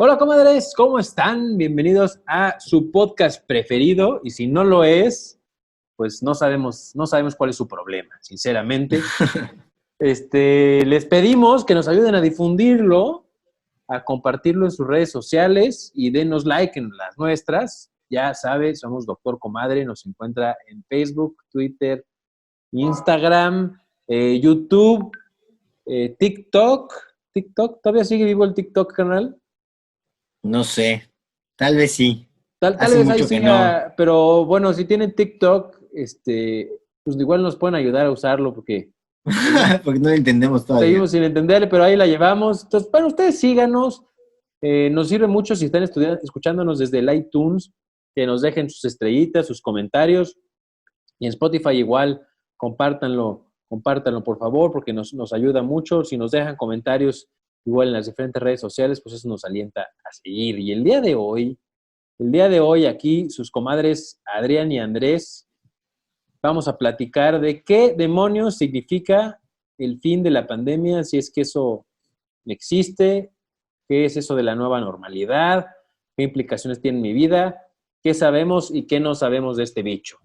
Hola, comadres, ¿cómo están? Bienvenidos a su podcast preferido. Y si no lo es, pues no sabemos cuál es su problema, sinceramente. Les pedimos que nos ayuden a difundirlo, a compartirlo en sus redes sociales y denos like en las nuestras. Ya sabe, somos Doctor Comadre, nos encuentra en Facebook, Twitter, Instagram, YouTube, TikTok. ¿TikTok? ¿Todavía sigue vivo el TikTok, canal? No sé, tal vez sí. Tal Hace vez ahí mucho que no, siga, pero bueno, si tienen TikTok, pues igual nos pueden ayudar a usarlo porque seguimos, porque no lo entendemos todavía. seguimos sin entenderle, pero ahí la llevamos. Entonces, bueno, ustedes síganos, nos sirve mucho si están escuchándonos desde el iTunes, que nos dejen sus estrellitas, sus comentarios, y en Spotify igual, compártanlo por favor, porque nos ayuda mucho. Si nos dejan comentarios igual en las diferentes redes sociales, pues eso nos alienta a seguir. Y el día de hoy aquí, sus comadres Adrián y Andrés, vamos a platicar de qué demonios significa el fin de la pandemia, si es que eso existe, qué es eso de la nueva normalidad, qué implicaciones tiene en mi vida, qué sabemos y qué no sabemos de este bicho.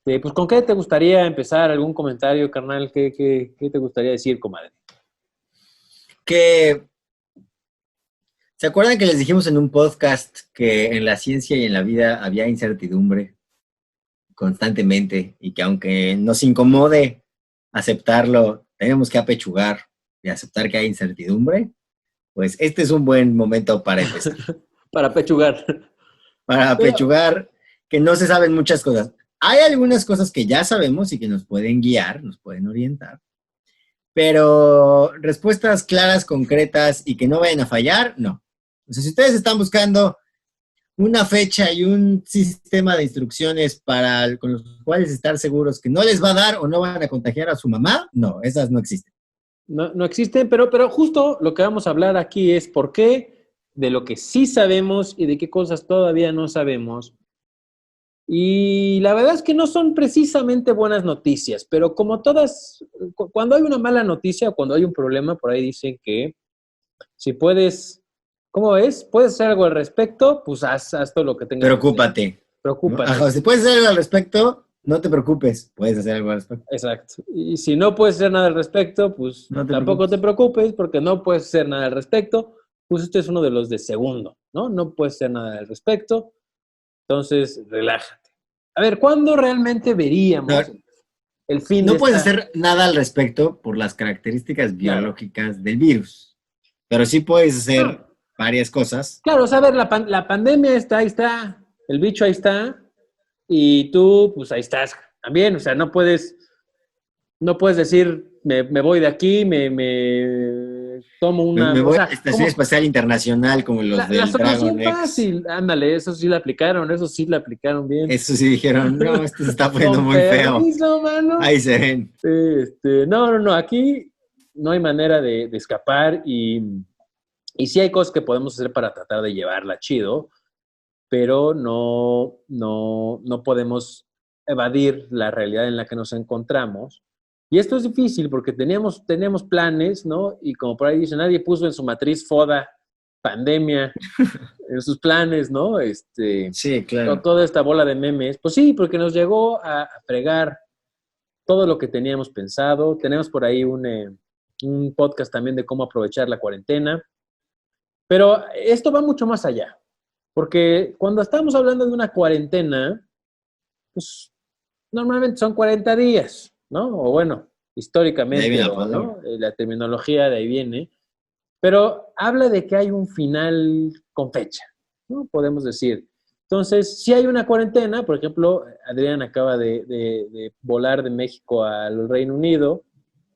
Pues, ¿con qué te gustaría empezar? ¿Algún comentario, carnal? ¿Qué te gustaría decir, comadre? Que, ¿se acuerdan que les dijimos en un podcast que en la ciencia y en la vida había incertidumbre constantemente y que aunque nos incomode aceptarlo, tenemos que apechugar y aceptar que hay incertidumbre? Pues este es un buen momento para empezar. Para pechugar. Para Pero, apechugar que no se saben muchas cosas. Hay algunas cosas que ya sabemos y que nos pueden guiar, nos pueden orientar, pero respuestas claras, concretas y que no vayan a fallar, no. O sea, si ustedes están buscando una fecha y un sistema de instrucciones con los cuales estar seguros que no les va a dar o no van a contagiar a su mamá, no, esas no existen. no existen, pero justo lo que vamos a hablar aquí es por qué, de lo que sí sabemos y de qué cosas todavía no sabemos. Y la verdad es que no son precisamente buenas noticias, pero como todas, cuando hay una mala noticia, cuando hay un problema, por ahí dicen que si puedes, ¿cómo es? ¿Puedes hacer algo al respecto? Pues haz todo lo que tengas que hacer. Preocúpate. ¿No? Preocúpate. Ajá, si puedes hacer algo al respecto, no te preocupes, puedes hacer algo al respecto. Exacto. Y si no puedes hacer nada al respecto, pues No te tampoco te preocupes. preocupes porque no puedes hacer nada al respecto. Pues este es uno de los de segundo, ¿no? No puedes hacer nada al respecto. Entonces, relájate. A ver, ¿cuándo realmente No, veríamos el fin de no puedes esta? hacer nada al respecto por las características Claro. biológicas del virus, pero sí puedes hacer No. varias cosas. Claro, o sea, a ver, la pandemia está, ahí está, el bicho ahí está, y tú, pues ahí estás también. O sea, no puedes decir, me voy de aquí, me tomo una. Me O voy a la sea, Estación como Espacial Internacional como los la del Dragon solución X. fácil, ándale, eso sí la aplicaron bien. Eso sí dijeron, no, esto se está poniendo Con muy feo. permiso, mano. Ahí se ven. No, aquí no hay manera de escapar y sí hay cosas que podemos hacer para tratar de llevarla chido, pero no podemos evadir la realidad en la que nos encontramos. Y esto es difícil porque teníamos planes, ¿no? Y como por ahí dice, nadie puso en su matriz FODA, pandemia, en sus planes, ¿no? Sí, claro. Toda esta bola de memes. Pues sí, porque nos llegó a fregar todo lo que teníamos pensado. Tenemos por ahí un podcast también de cómo aprovechar la cuarentena. Pero esto va mucho más allá. Porque cuando estamos hablando de una cuarentena, pues normalmente son 40 días, ¿no? O bueno, De ahí viene históricamente, la o palabra. no, la terminología de ahí viene, pero habla de que hay un final con fecha, ¿no? Podemos decir. Entonces, si hay una cuarentena, por ejemplo, Adrián acaba de volar de México al Reino Unido,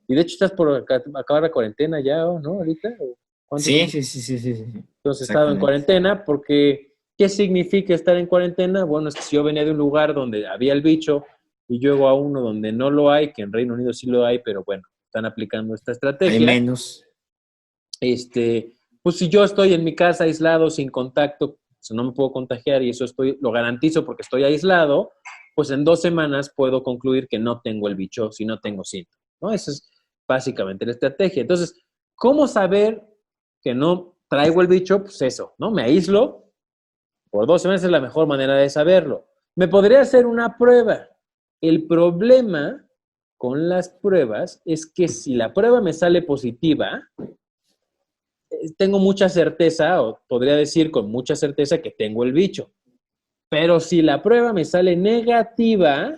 y de hecho estás por acabar la cuarentena ya, ¿no? Ahorita, ¿o cuánto Sí, tiempo? sí, sí, sí, sí, sí. Entonces he estado en Exactamente. cuarentena porque, ¿qué significa estar en cuarentena? Bueno, es que si yo venía de un lugar donde había el bicho y llego a uno donde no lo hay, que en Reino Unido sí lo hay, pero bueno, están aplicando esta Hay estrategia, menos. pues si yo estoy en mi casa aislado, sin contacto, pues no me puedo contagiar y eso lo garantizo porque estoy aislado, pues en 2 semanas puedo concluir que no tengo el bicho si no tengo síntomas, ¿no? Esa es básicamente la estrategia. Entonces, ¿cómo saber que no traigo el bicho, pues eso, ¿no? Me aíslo. Por 2 semanas es la mejor manera de saberlo. Me podría hacer una prueba. El problema con las pruebas es que si la prueba me sale positiva, tengo mucha certeza, o podría decir con mucha certeza que tengo el bicho. Pero si la prueba me sale negativa,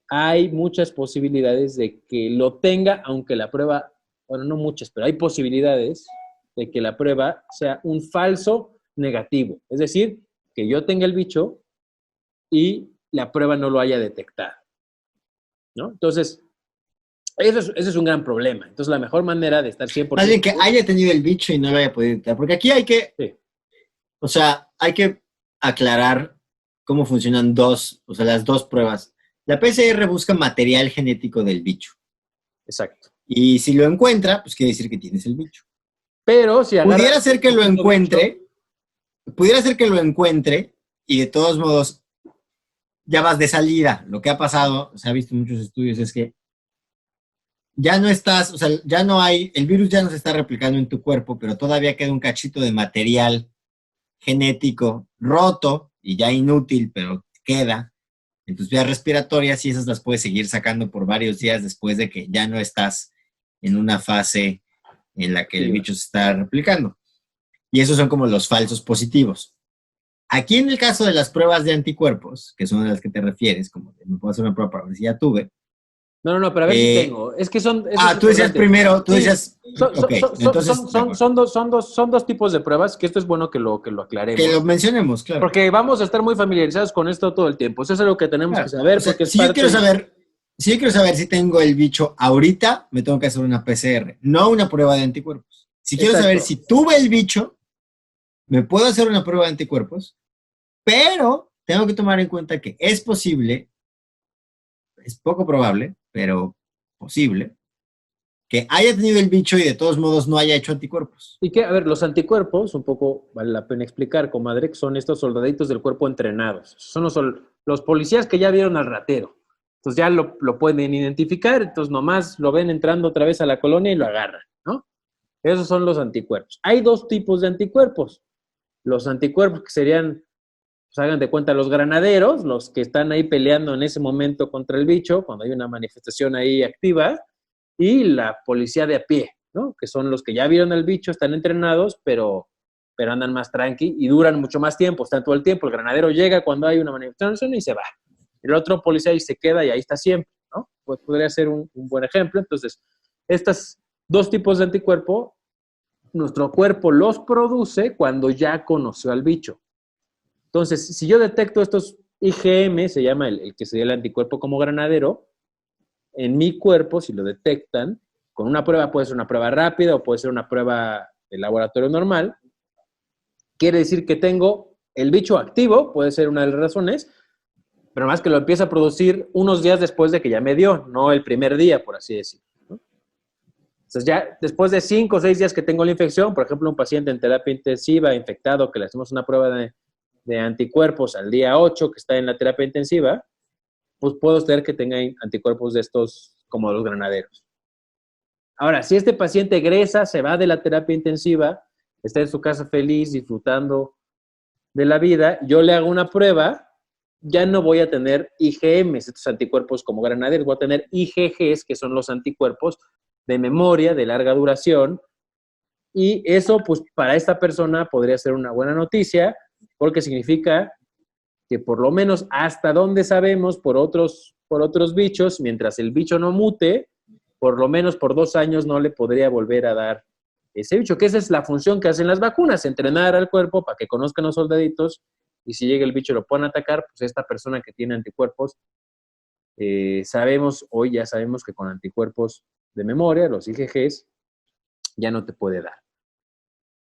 hay muchas posibilidades de que lo tenga, aunque la prueba, bueno, no muchas, pero hay posibilidades de que la prueba sea un falso negativo. Es decir, que yo tenga el bicho y la prueba no lo haya detectado, ¿no? Entonces, ese es un gran problema. Entonces, la mejor manera de estar 100%... Alguien que haya tenido el bicho y no lo haya podido detectar. Porque aquí hay que, sí. O sea, hay que aclarar cómo funcionan las dos pruebas. La PCR busca material genético del bicho. Exacto. Y si lo encuentra, pues quiere decir que tienes el bicho. Pero si pudiera ser que lo encuentre, y de todos modos ya vas de salida. Lo que ha pasado, se ha visto en muchos estudios, es que ya no estás, o sea, ya no hay, el virus ya no se está replicando en tu cuerpo, pero todavía queda un cachito de material genético roto y ya inútil, pero queda en tus vías respiratorias y esas las puedes seguir sacando por varios días después de que ya no estás en una fase en la que el bicho se está replicando. Y esos son como los falsos positivos. Aquí en el caso de las pruebas de anticuerpos, que son a las que te refieres, como que me puedo hacer una prueba para ver si ya tuve. No, pero a ver si tengo. Es que son... tú decías primero, tú decías... Son dos tipos de pruebas, que esto es bueno que lo aclaremos. Que lo mencionemos, claro. Porque vamos a estar muy familiarizados con esto todo el tiempo. Eso es algo que tenemos que saber. O sea, porque si yo quiero saber si tengo el bicho ahorita, me tengo que hacer una PCR, no una prueba de anticuerpos. Si quiero saber si tuve el bicho, me puedo hacer una prueba de anticuerpos, pero tengo que tomar en cuenta que es posible, es poco probable, pero posible, que haya tenido el bicho y de todos modos no haya hecho anticuerpos. Y que, a ver, los anticuerpos, un poco vale la pena explicar, comadre, que son estos soldaditos del cuerpo entrenados. Son los policías que ya vieron al ratero. Entonces ya lo pueden identificar, entonces nomás lo ven entrando otra vez a la colonia y lo agarran, ¿no? Esos son los anticuerpos. Hay 2 tipos de anticuerpos. Los anticuerpos que serían, pues hagan de cuenta, los granaderos, los que están ahí peleando en ese momento contra el bicho, cuando hay una manifestación ahí activa, y la policía de a pie, ¿no? Que son los que ya vieron el bicho, están entrenados, pero andan más tranqui y duran mucho más tiempo, están todo el tiempo. El granadero llega cuando hay una manifestación y se va. El otro policía ahí se queda y ahí está siempre, ¿no? Pues podría ser un buen ejemplo. Entonces, estos 2 tipos de anticuerpo, nuestro cuerpo los produce cuando ya conoció al bicho. Entonces, si yo detecto estos IgM, se llama el que sería el anticuerpo como granadero, en mi cuerpo, si lo detectan, con una prueba, puede ser una prueba rápida o puede ser una prueba de laboratorio normal, quiere decir que tengo el bicho activo, puede ser una de las razones, pero más que lo empieza a producir unos días después de que ya me dio, no el primer día, por así decirlo, ¿no? Entonces ya después de 5 o 6 días que tengo la infección, por ejemplo, un paciente en terapia intensiva infectado que le hacemos una prueba de anticuerpos al día 8 que está en la terapia intensiva, pues puedo ser que tenga anticuerpos de estos como los granaderos. Ahora, si este paciente egresa, se va de la terapia intensiva, está en su casa feliz, disfrutando de la vida, yo le hago una prueba, ya no voy a tener IgMs, estos anticuerpos como granaderos, voy a tener IgGs, que son los anticuerpos de memoria, de larga duración, y eso, pues, para esta persona podría ser una buena noticia, porque significa que por lo menos hasta donde sabemos por otros bichos, mientras el bicho no mute, por lo menos por 2 años no le podría volver a dar ese bicho, que esa es la función que hacen las vacunas, entrenar al cuerpo para que conozcan los soldaditos y si llega el bicho lo puedan atacar, pues esta persona que tiene anticuerpos, hoy ya sabemos que con anticuerpos de memoria, los IgGs, ya no te puede dar.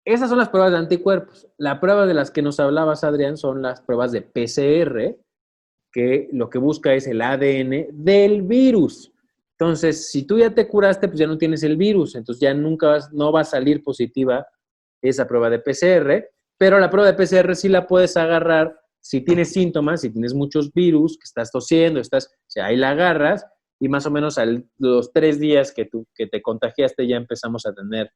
Esas son las pruebas de anticuerpos. La prueba de las que nos hablabas, Adrián, son las pruebas de PCR, que lo que busca es el ADN del virus. Entonces, si tú ya te curaste, pues ya no tienes el virus, entonces ya no va a salir positiva esa prueba de PCR, pero la prueba de PCR sí la puedes agarrar si tienes síntomas, si tienes muchos virus, que estás tosiendo, o sea, ahí la agarras y más o menos a los 3 días que te contagiaste ya empezamos a tener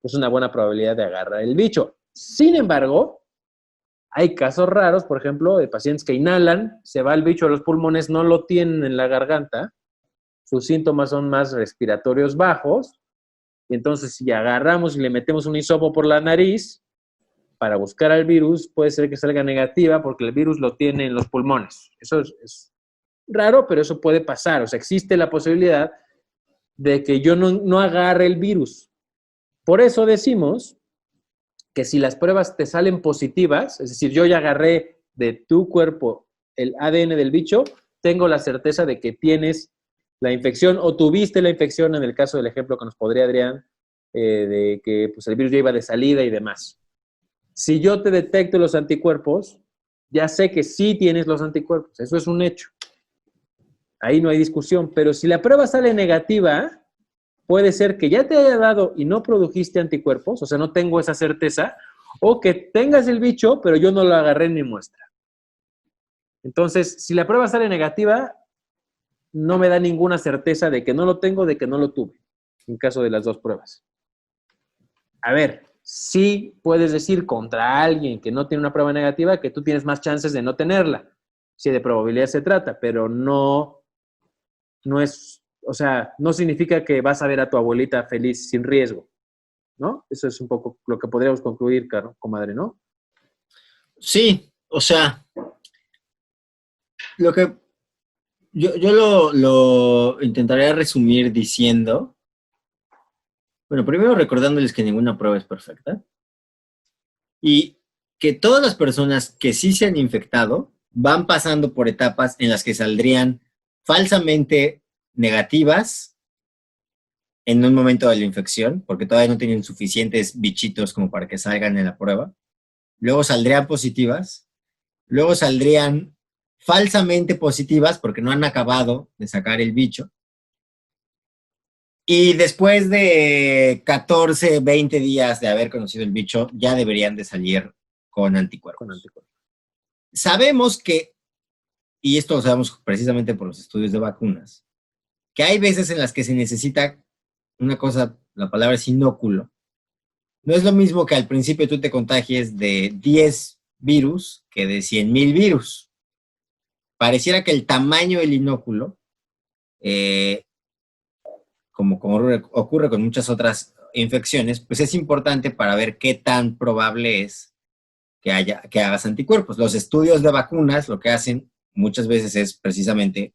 Es una buena probabilidad de agarrar el bicho. Sin embargo, hay casos raros, por ejemplo, de pacientes que inhalan, se va el bicho a los pulmones, no lo tienen en la garganta, sus síntomas son más respiratorios bajos, y entonces si agarramos y le metemos un hisopo por la nariz para buscar al virus, puede ser que salga negativa porque el virus lo tiene en los pulmones. Eso es raro, pero eso puede pasar. O sea, existe la posibilidad de que yo no agarre el virus. Por eso decimos que si las pruebas te salen positivas, es decir, yo ya agarré de tu cuerpo el ADN del bicho, tengo la certeza de que tienes la infección o tuviste la infección en el caso del ejemplo que nos podría Adrián, de que pues, el virus ya iba de salida y demás. Si yo te detecto los anticuerpos, ya sé que sí tienes los anticuerpos, eso es un hecho. Ahí no hay discusión, pero si la prueba sale negativa, puede ser que ya te haya dado y no produjiste anticuerpos, o sea, no tengo esa certeza, o que tengas el bicho, pero yo no lo agarré en mi muestra. Entonces, si la prueba sale negativa, no me da ninguna certeza de que no lo tengo, de que no lo tuve, en caso de las dos pruebas. A ver, sí puedes decir contra alguien que no tiene una prueba negativa que tú tienes más chances de no tenerla, si de probabilidad se trata, pero no es, o sea, no significa que vas a ver a tu abuelita feliz sin riesgo, ¿no? Eso es un poco lo que podríamos concluir, comadre, ¿no? Sí, o sea, lo que yo lo intentaré resumir diciendo, bueno, primero recordándoles que ninguna prueba es perfecta y que todas las personas que sí se han infectado van pasando por etapas en las que saldrían falsamente negativas en un momento de la infección, porque todavía no tienen suficientes bichitos como para que salgan en la prueba. Luego saldrían positivas, luego saldrían falsamente positivas porque no han acabado de sacar el bicho. Y después de 14, 20 días de haber conocido el bicho, ya deberían de salir con anticuerpos. Sabemos que, y esto lo sabemos precisamente por los estudios de vacunas, que hay veces en las que se necesita una cosa, la palabra es inóculo. No es lo mismo que al principio tú te contagies de 10 virus que de 100,000 virus. Pareciera que el tamaño del inóculo, como ocurre con muchas otras infecciones, pues es importante para ver qué tan probable es que hagas anticuerpos. Los estudios de vacunas lo que hacen muchas veces es precisamente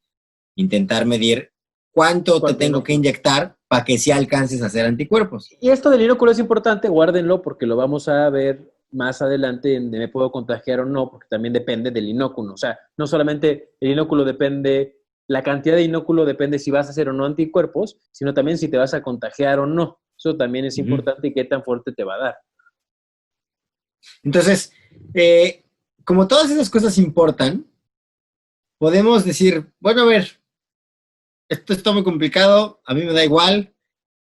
intentar medir cuánto te tengo que inyectar para que sí alcances a hacer anticuerpos. Y esto del inóculo es importante, guárdenlo porque lo vamos a ver más adelante en me puedo contagiar o no, porque también depende del inóculo. O sea, no solamente el inóculo depende, la cantidad de inóculo depende si vas a hacer o no anticuerpos, sino también si te vas a contagiar o no. Eso también es importante y qué tan fuerte te va a dar. Entonces, como todas esas cosas importan, podemos decir, bueno, a ver, esto está muy complicado, a mí me da igual.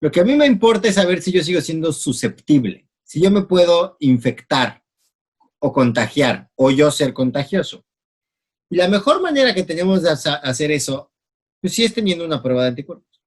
Lo que a mí me importa es saber si yo sigo siendo susceptible, si yo me puedo infectar o contagiar o yo ser contagioso. Y la mejor manera que tenemos de hacer eso, pues sí es teniendo una prueba de anticuerpos.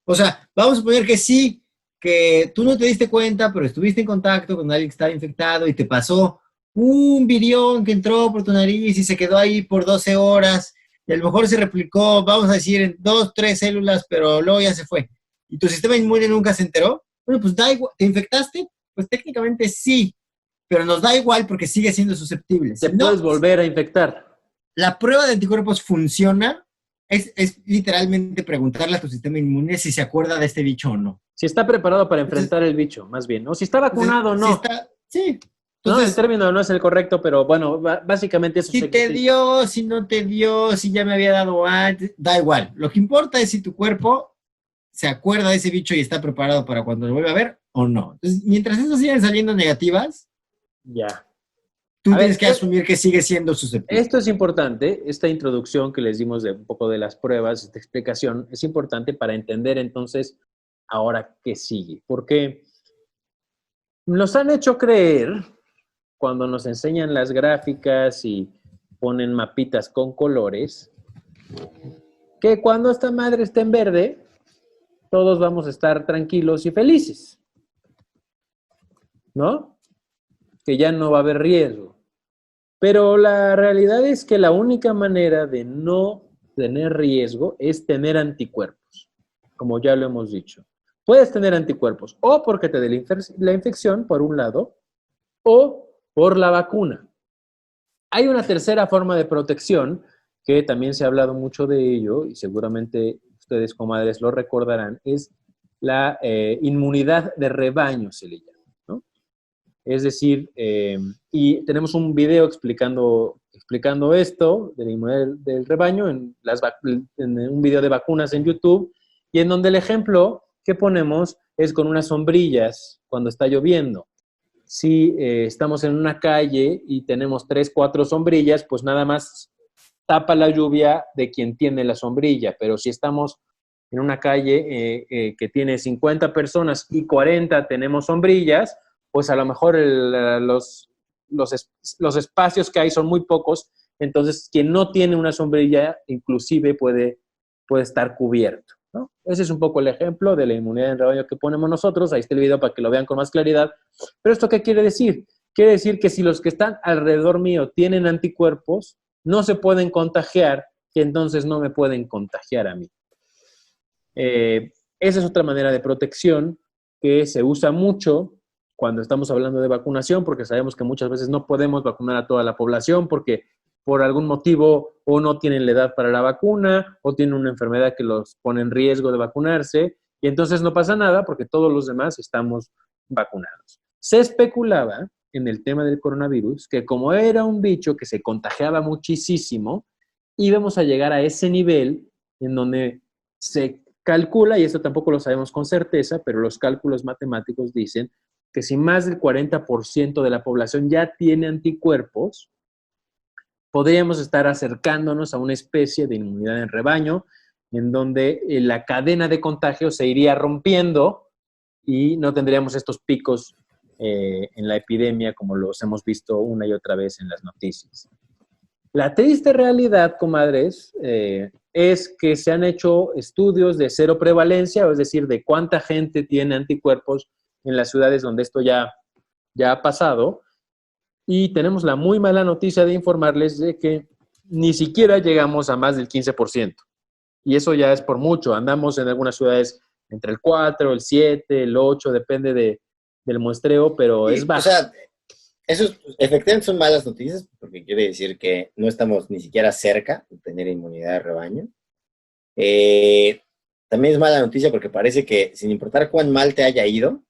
O sea, vamos a poner que sí, que tú no te diste cuenta, pero estuviste en contacto con alguien que estaba infectado y te pasó un virión que entró por tu nariz y se quedó ahí por 12 horas y a lo mejor se replicó, vamos a decir, en 2, 3 células, pero luego ya se fue. Y tu sistema inmune nunca se enteró. Bueno, pues da igual, ¿te infectaste? Pues técnicamente sí, pero nos da igual porque sigue siendo susceptible. Te puedes volver a infectar. La prueba de anticuerpos funciona, es literalmente preguntarle a tu sistema inmune si se acuerda de este bicho o no. Si está preparado para enfrentar el bicho, más bien. O si está vacunado o no. Si está, sí. Entonces, no, el término no es el correcto, pero bueno, básicamente eso. Si te dio, si no te dio, si ya me había dado antes, da igual. Lo que importa es si tu cuerpo se acuerda de ese bicho y está preparado para cuando lo vuelva a ver o no. Entonces, mientras esas sigan saliendo negativas, ya. Tú tienes que asumir que sigue siendo susceptible. Esto es importante, esta introducción que les dimos de un poco de las pruebas, esta explicación, es importante para entender entonces ahora qué sigue. Porque nos han hecho creer, cuando nos enseñan las gráficas y ponen mapitas con colores, que cuando esta madre esté en verde, todos vamos a estar tranquilos y felices. ¿no? Que ya no va a haber riesgo. Pero la realidad es que la única manera de no tener riesgo es tener anticuerpos, como ya lo hemos dicho. Puedes tener anticuerpos o porque te dé la infección, por un lado, o por la vacuna. Hay una tercera forma de protección que también se ha hablado mucho de ello y seguramente ustedes, comadres, lo recordarán, es la inmunidad de rebaño, se le llama, ¿no? Es decir, y tenemos un video explicando esto de la inmunidad del rebaño en un video de vacunas en YouTube, y en donde el ejemplo que ponemos es con unas sombrillas cuando está lloviendo. Si estamos en una calle y tenemos 3, 4 sombrillas, pues nada más tapa la lluvia de quien tiene la sombrilla, pero si estamos en una calle que tiene 50 personas y 40 tenemos sombrillas, pues a lo mejor los espacios que hay son muy pocos, entonces quien no tiene una sombrilla inclusive puede estar cubierto, ¿no? Ese es un poco el ejemplo de la inmunidad en rebaño que ponemos nosotros. Ahí está el video para que lo vean con más claridad. ¿Pero esto qué quiere decir? Quiere decir que si los que están alrededor mío tienen anticuerpos, no se pueden contagiar, y entonces no me pueden contagiar a mí. Esa es otra manera de protección que se usa mucho cuando estamos hablando de vacunación, porque sabemos que muchas veces no podemos vacunar a toda la población porque por algún motivo o no tienen la edad para la vacuna o tienen una enfermedad que los pone en riesgo de vacunarse, y entonces no pasa nada porque todos los demás estamos vacunados. Se especulaba en el tema del coronavirus que como era un bicho que se contagiaba muchísimo, íbamos a llegar a ese nivel en donde se calcula, y esto tampoco lo sabemos con certeza, pero los cálculos matemáticos dicen que si más del 40% de la población ya tiene anticuerpos, podríamos estar acercándonos a una especie de inmunidad en rebaño, en donde la cadena de contagio se iría rompiendo y no tendríamos estos picos en la epidemia como los hemos visto una y otra vez en las noticias. La triste realidad, comadres, es que se han hecho estudios de cero prevalencia, es decir, de cuánta gente tiene anticuerpos en las ciudades donde esto ya ha pasado, y tenemos la muy mala noticia de informarles de que ni siquiera llegamos a más del 15%. Y eso ya es por mucho. Andamos en algunas ciudades entre el 4, el 7, el 8, depende del muestreo, pero Sí, es bajo. o sea, eso efectivamente son malas noticias, porque quiere decir que no estamos ni siquiera cerca de tener inmunidad de rebaño. También es mala noticia porque parece que, sin importar cuán mal te haya ido,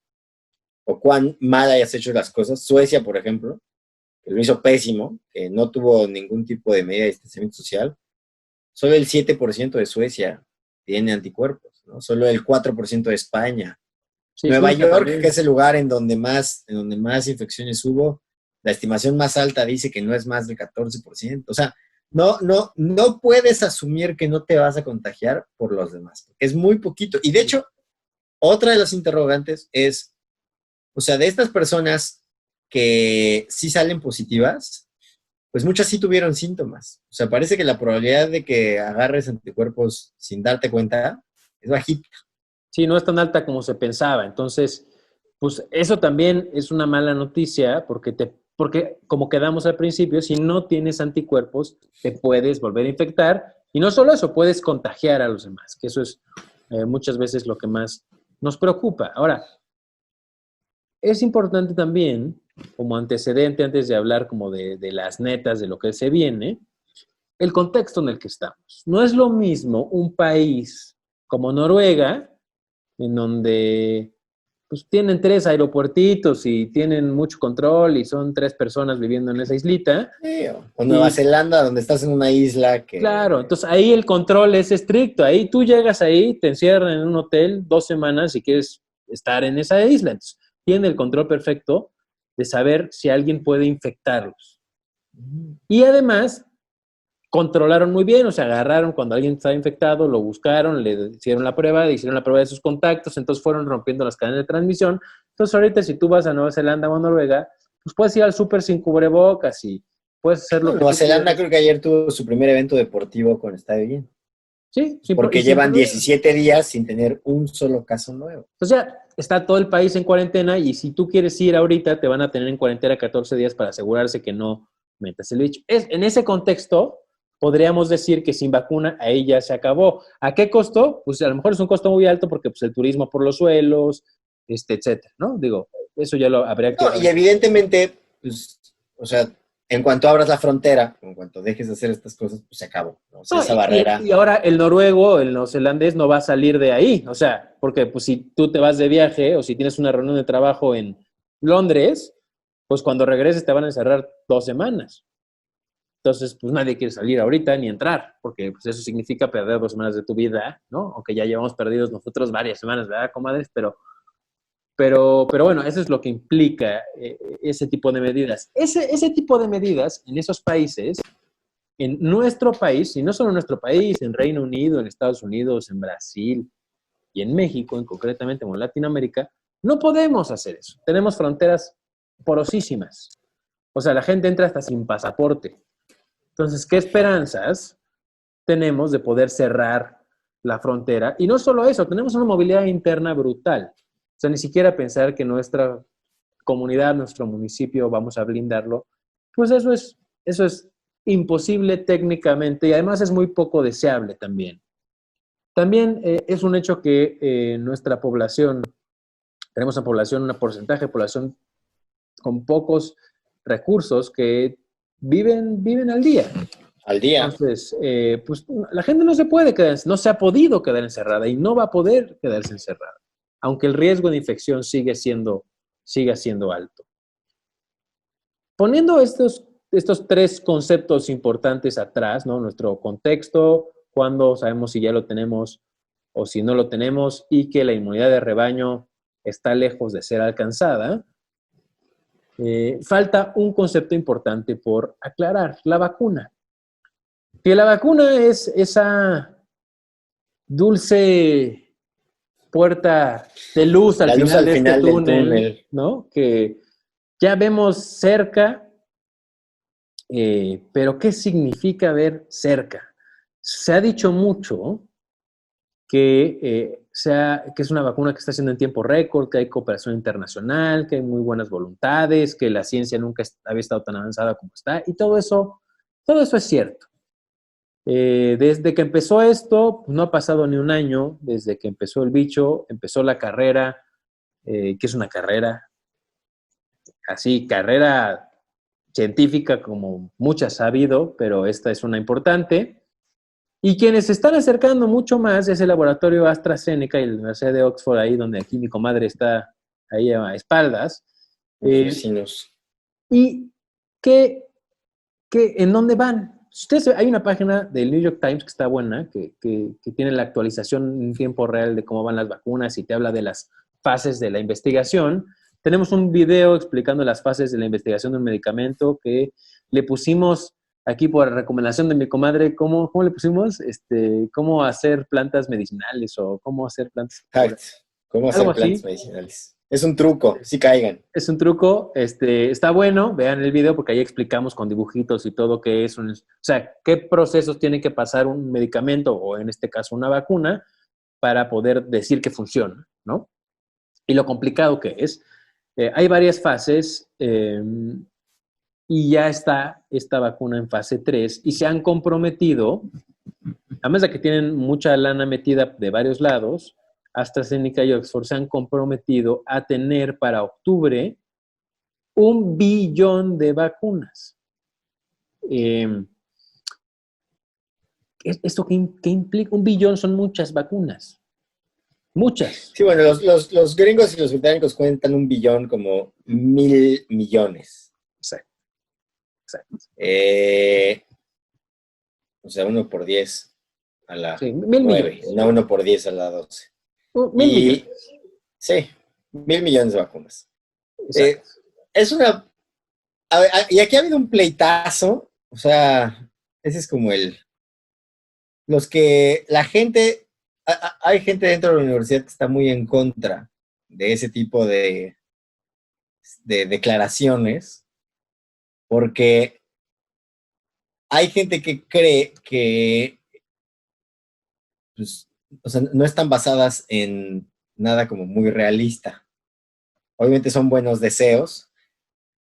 o cuán mal hayas hecho las cosas, Suecia, por ejemplo, que lo hizo pésimo, que no tuvo ningún tipo de medida de distanciamiento social, solo el 7% de Suecia tiene anticuerpos, ¿no? Solo el 4% de España. Sí, Nueva Suiza York, también. que es el lugar en donde más infecciones hubo, la estimación más alta dice que no es más del 14%. O sea, no puedes asumir que no te vas a contagiar por los demás. Es muy poquito. Y de hecho, otra de las interrogantes es, o sea, de estas personas que sí salen positivas, pues muchas sí tuvieron síntomas. O sea, parece que la probabilidad de que agarres anticuerpos sin darte cuenta es bajita. Sí, no es tan alta como se pensaba. Entonces, pues eso también es una mala noticia porque como quedamos al principio, si no tienes anticuerpos, te puedes volver a infectar y no solo eso, puedes contagiar a los demás, que eso es muchas veces lo que más nos preocupa. Ahora, es importante también, como antecedente, antes de hablar como de las netas, de lo que se viene, el contexto en el que estamos. No es lo mismo un país como Noruega, en donde pues tienen 3 aeropuertitos y tienen mucho control y son 3 personas viviendo en esa islita. Sí, o Nueva Y Zelanda, donde estás en una isla claro, que... entonces ahí el control es estricto. Ahí tú llegas ahí, te encierran en un hotel 2 semanas si quieres estar en esa isla. Entonces, tiene el control perfecto de saber si alguien puede infectarlos. Y además, controlaron muy bien, o sea, agarraron cuando alguien estaba infectado, lo buscaron, le hicieron la prueba de sus contactos, entonces fueron rompiendo las cadenas de transmisión. Entonces ahorita si tú vas a Nueva Zelanda o a Noruega, pues puedes ir al súper sin cubrebocas y puedes hacer lo que Nueva tú Zelanda quieras. creo que ayer tuvo su primer evento deportivo con estadio lleno, Sí, porque sin llevan problema. 17 días sin tener un solo caso nuevo. O sea, está todo el país en cuarentena y si tú quieres ir ahorita, te van a tener en cuarentena 14 días para asegurarse que no metas el bicho. En ese contexto, podríamos decir que sin vacuna ahí ya se acabó. ¿A qué costo? Pues a lo mejor es un costo muy alto porque pues, el turismo por los suelos, etcétera, ¿no? Digo, eso ya lo habría que... No, y evidentemente, pues, o sea, en cuanto abras la frontera, en cuanto dejes de hacer estas cosas, pues se acabó, ¿no? O sea, No, esa barrera. y ahora el noruego, el neozelandés no va a salir de ahí. O sea, porque pues si tú te vas de viaje o si tienes una reunión de trabajo en Londres, pues cuando regreses te van a encerrar 2 semanas. Entonces, pues nadie quiere salir ahorita ni entrar, porque pues eso significa perder 2 semanas de tu vida, ¿no? Aunque ya llevamos perdidos nosotros varias semanas, ¿verdad, comadres? Pero bueno, eso es lo que implica ese tipo de medidas. Ese tipo de medidas en esos países, en nuestro país, y no solo en nuestro país, en Reino Unido, en Estados Unidos, en Brasil y en México, en concretamente en Latinoamérica, no podemos hacer eso. Tenemos fronteras porosísimas. O sea, la gente entra hasta sin pasaporte. Entonces, ¿qué esperanzas tenemos de poder cerrar la frontera? Y no solo eso, tenemos una movilidad interna brutal. O sea, ni siquiera pensar que nuestra comunidad, nuestro municipio, vamos a blindarlo, pues eso es imposible técnicamente y además es muy poco deseable también. También es un hecho que nuestra población, tenemos una población, un porcentaje de población con pocos recursos que viven al día. Al día. Entonces, pues la gente no se puede quedar, no se ha podido quedar encerrada y no va a poder quedarse encerrada, aunque el riesgo de infección sigue siendo alto. Poniendo estos tres conceptos importantes atrás, ¿no? Nuestro contexto, cuando sabemos si ya lo tenemos o si no lo tenemos y que la inmunidad de rebaño está lejos de ser alcanzada, falta un concepto importante por aclarar, la vacuna. Que la vacuna es esa dulce puerta de luz al La luz final al de este final del túnel, túnel. ¿no? Que ya vemos cerca, pero ¿qué significa ver cerca? Se ha dicho mucho que es una vacuna que está haciendo en tiempo récord, que hay cooperación internacional, que hay muy buenas voluntades, que la ciencia nunca había estado tan avanzada como está, y todo eso es cierto. Desde que empezó esto, pues no ha pasado ni un año, desde que empezó el bicho, empezó la carrera, que es una carrera, así, carrera científica como muchas ha habido, pero esta es una importante. Y quienes se están acercando mucho más es el laboratorio AstraZeneca y la Universidad de Oxford, ahí donde aquí mi comadre está ahí a espaldas. Los Eh, vecinos. ¿Y en dónde van? Hay una página del New York Times que está buena, que tiene la actualización en tiempo real de cómo van las vacunas y te habla de las fases de la investigación. Tenemos un video explicando las fases de la investigación de un medicamento que le pusimos aquí por recomendación de mi comadre, ¿cómo le pusimos? ¿Cómo hacer plantas medicinales o cómo hacer plantas de cura? Exacto. ¿Cómo Algo hacer plantas así. medicinales? Es un truco, sí caigan. Es un truco, está bueno, vean el video porque ahí explicamos con dibujitos y todo qué es o sea, qué procesos tiene que pasar un medicamento o en este caso una vacuna para poder decir que funciona, ¿no? Y lo complicado que es. Hay varias fases y ya está esta vacuna en fase 3 y se han comprometido, además de que tienen mucha lana metida de varios lados, AstraZeneca y Oxford se han comprometido a tener para octubre 1 billón de vacunas. ¿Esto qué implica? 1 billón son muchas vacunas. Muchas. Sí, bueno, los gringos y los británicos cuentan 1 billón como 1.000 millones. Exacto, exacto. O sea, 1 por 10 a la Sí, 1.000 millones. 9, no 1 por 10 a la 12. 1.000 millones. Y sí, 1.000 millones de vacunas. Eh, Exacto. es una... A ver, y aquí ha habido un pleitazo, o sea, ese es como los que la gente, hay gente dentro de la universidad que está muy en contra de ese tipo de declaraciones, porque hay gente que cree que, pues, o sea, no están basadas en nada como muy realista. Obviamente son buenos deseos,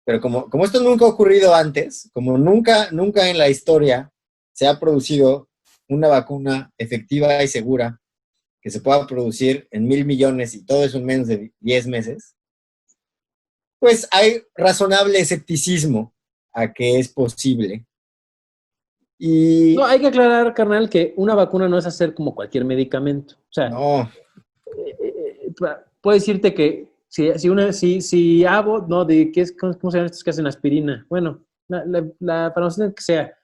pero como esto nunca ha ocurrido antes, como nunca en la historia se ha producido una vacuna efectiva y segura que se pueda producir en 1,000 millones y todo eso en menos de 10 meses, pues hay razonable escepticismo a que es posible. No, Y hay que aclarar, carnal, que una vacuna no es hacer como cualquier medicamento. O sea, no, puedo decirte que si Abbott, ¿no? ¿Cómo se llaman estos que hacen aspirina? Bueno, la farmacéutica que sea,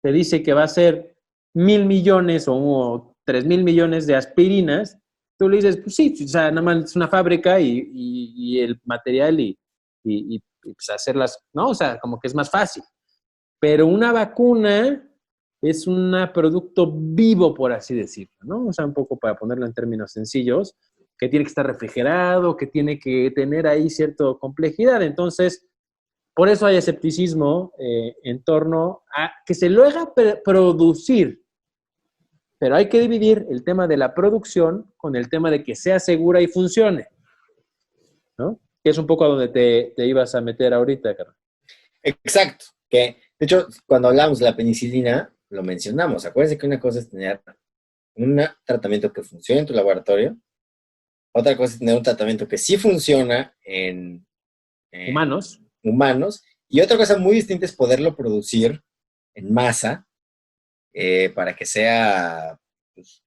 te dice que va a ser 1,000 millones o 3,000 millones de aspirinas, tú le dices, pues sí, o sea, nada más es una fábrica y el material y pues hacerlas, ¿no? O sea, como que es más fácil. Pero una vacuna es un producto vivo, por así decirlo, ¿no? O sea, un poco para ponerlo en términos sencillos, que tiene que estar refrigerado, que tiene que tener ahí cierta complejidad. Entonces, por eso hay escepticismo en torno a que se lo haga producir, pero hay que dividir el tema de la producción con el tema de que sea segura y funcione, ¿no? Que es un poco a donde te ibas a meter ahorita, Carlos. exacto. Que, de hecho, cuando hablamos de la penicilina, lo mencionamos. Acuérdense que una cosa es tener un tratamiento que funcione en tu laboratorio, otra cosa es tener un tratamiento que sí funciona en Humanos. humanos, y otra cosa muy distinta es poderlo producir en masa para que sea, pues,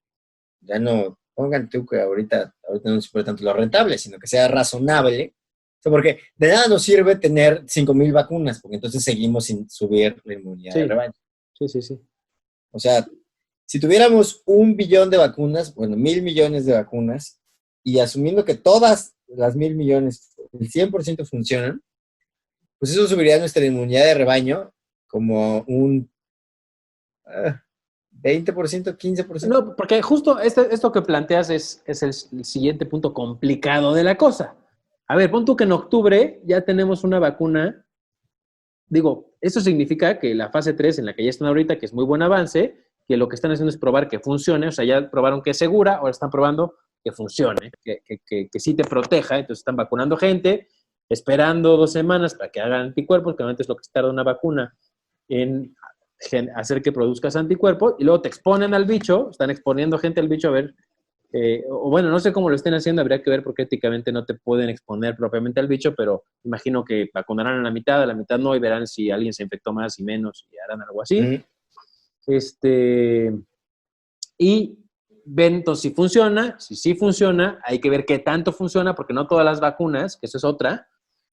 ya no pongan tú que ahorita no nos importa tanto lo rentable, sino que sea razonable. O sea, porque de nada nos sirve tener 5,000 vacunas, porque entonces seguimos sin subir la inmunidad de Sí, rebaño. sí. O sea, si tuviéramos 1 billón de vacunas, bueno, 1,000 millones de vacunas, y asumiendo que todas las 1,000 millones, el 100% funcionan, pues eso subiría nuestra inmunidad de rebaño como un 20%, 15%. No, porque justo esto que planteas es el siguiente punto complicado de la cosa. A ver, pon tú que en octubre ya tenemos una vacuna. Digo, eso significa que la fase 3 en la que ya están ahorita, que es muy buen avance, que lo que están haciendo es probar que funcione, o sea, ya probaron que es segura, ahora están probando que funcione, que sí te proteja, entonces están vacunando gente, esperando 2 semanas para que hagan anticuerpos, que normalmente es lo que se tarda una vacuna en hacer que produzcas anticuerpos, y luego te exponen al bicho, están exponiendo gente al bicho a ver, o bueno, no sé cómo lo estén haciendo, habría que ver porque éticamente no te pueden exponer propiamente al bicho, pero imagino que vacunarán a la mitad no, y verán si alguien se infectó más y menos, y harán algo así. Mm. Y ven entonces si funciona, si sí funciona, hay que ver qué tanto funciona, porque no todas las vacunas, que eso es otra,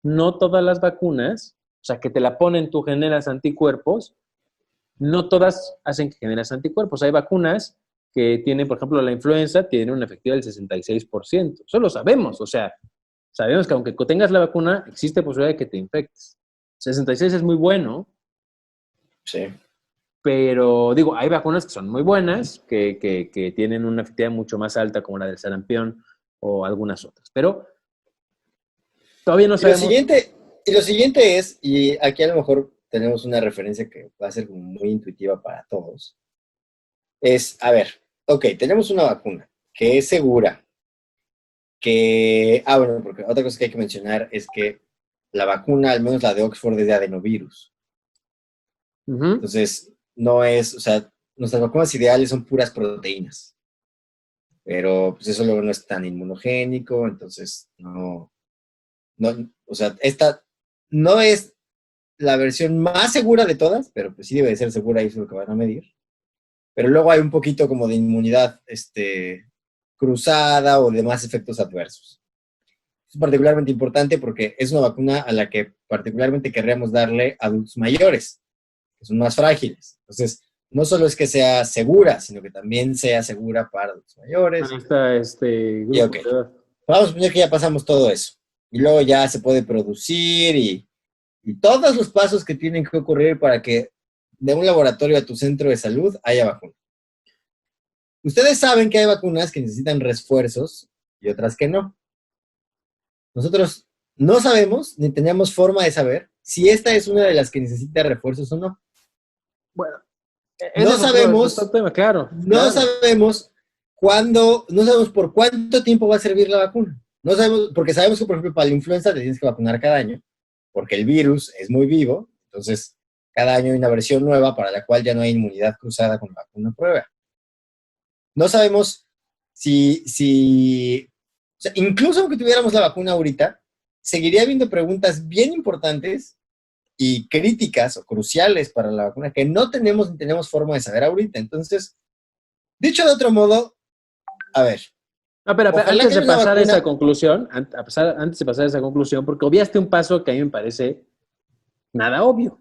no todas las vacunas, o sea, que te la ponen, tú generas anticuerpos, no todas hacen que generes anticuerpos. Hay vacunas que tienen, por ejemplo, la influenza, tiene una efectividad del 66%. Eso lo sabemos, o sea, sabemos que aunque tengas la vacuna, existe posibilidad de que te infectes. 66 es muy bueno, Sí. pero digo, hay vacunas que son muy buenas, que tienen una efectividad mucho más alta, como la del sarampión o algunas otras. Pero todavía no Y lo sabemos. siguiente, y lo siguiente es, y aquí a lo mejor tenemos una referencia que va a ser como muy intuitiva para todos, es, a ver, ok, tenemos una vacuna que es segura, bueno, porque otra cosa que hay que mencionar es que la vacuna, al menos la de Oxford, es de adenovirus. Uh-huh. Entonces, no es, o sea, nuestras vacunas ideales son puras proteínas, pero pues eso luego no es tan inmunogénico, entonces no, o sea, esta no es la versión más segura de todas, pero pues sí debe de ser segura y eso es lo que van a medir. Pero luego hay un poquito como de inmunidad cruzada o demás efectos adversos. Es particularmente importante porque es una vacuna a la que particularmente querríamos darle a adultos mayores, que son más frágiles. Entonces, no solo es que sea segura, sino que también sea segura para adultos mayores. Ahí está este Y grupo ok, de edad. vamos a suponer que ya pasamos todo eso. Y luego ya se puede producir y todos los pasos que tienen que ocurrir para que de un laboratorio a tu centro de salud haya vacuna. Ustedes saben que hay vacunas que necesitan refuerzos y otras que no. Nosotros no sabemos ni tenemos forma de saber si esta es una de las que necesita refuerzos o no. Bueno, ese No es otro sabemos, tema, claro, no claro. sabemos no sabemos por cuánto tiempo va a servir la vacuna. No sabemos, porque sabemos que, por ejemplo, para la influenza te tienes que vacunar cada año, porque el virus es muy vivo, entonces cada año hay una versión nueva para la cual ya no hay inmunidad cruzada con la vacuna prueba. No sabemos o sea, incluso aunque tuviéramos la vacuna ahorita, seguiría habiendo preguntas bien importantes y críticas o cruciales para la vacuna que no tenemos ni tenemos forma de saber ahorita. Entonces, dicho de otro modo, a ver. No, pero antes de pasar a esa conclusión, antes de pasar a esa conclusión, porque obviaste un paso que a mí me parece nada obvio.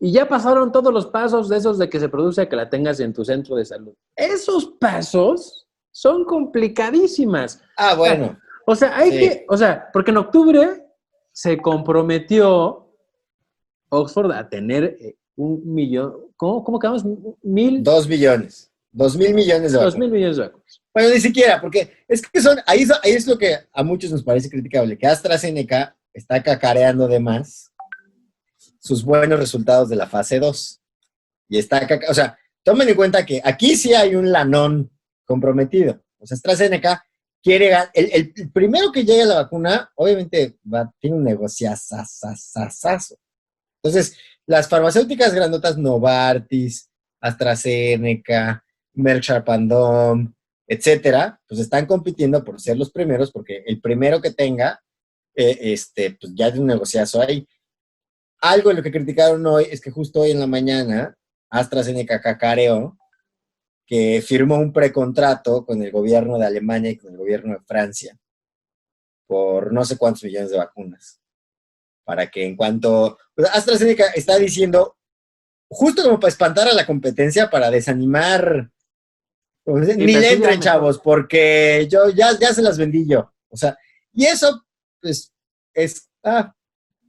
Y ya pasaron todos los pasos de esos de que se produce a que la tengas en tu centro de salud. Esos pasos son complicadísimas. Ah, bueno. O sea, porque en octubre se comprometió Oxford a tener 1 millón, ¿cómo quedamos? 2 billones. 2,000 millones de vacunas. 2,000 millones de vacunas. Bueno, ni siquiera, porque es que ahí es lo que a muchos nos parece criticable, que AstraZeneca está cacareando de más sus buenos resultados de la fase 2. Y o sea, tomen en cuenta que aquí sí hay un lanón comprometido. O sea, AstraZeneca quiere ganar. El primero que llegue a la vacuna, obviamente, tiene un negociazazazazo. Entonces, las farmacéuticas grandotas Novartis, AstraZeneca, Merck Sharp and Dohme, etcétera, pues están compitiendo por ser los primeros, porque el primero que tenga, pues ya tiene un negociazo ahí. Algo de lo que criticaron hoy es que justo hoy en la mañana AstraZeneca cacareó que firmó un precontrato con el gobierno de Alemania y con el gobierno de Francia por no sé cuántos millones de vacunas. Para que en cuanto... Pues AstraZeneca está diciendo, justo como para espantar a la competencia, para desanimar, ni le entren, chavos, porque yo ya se las vendí yo. O sea, y eso, pues, es...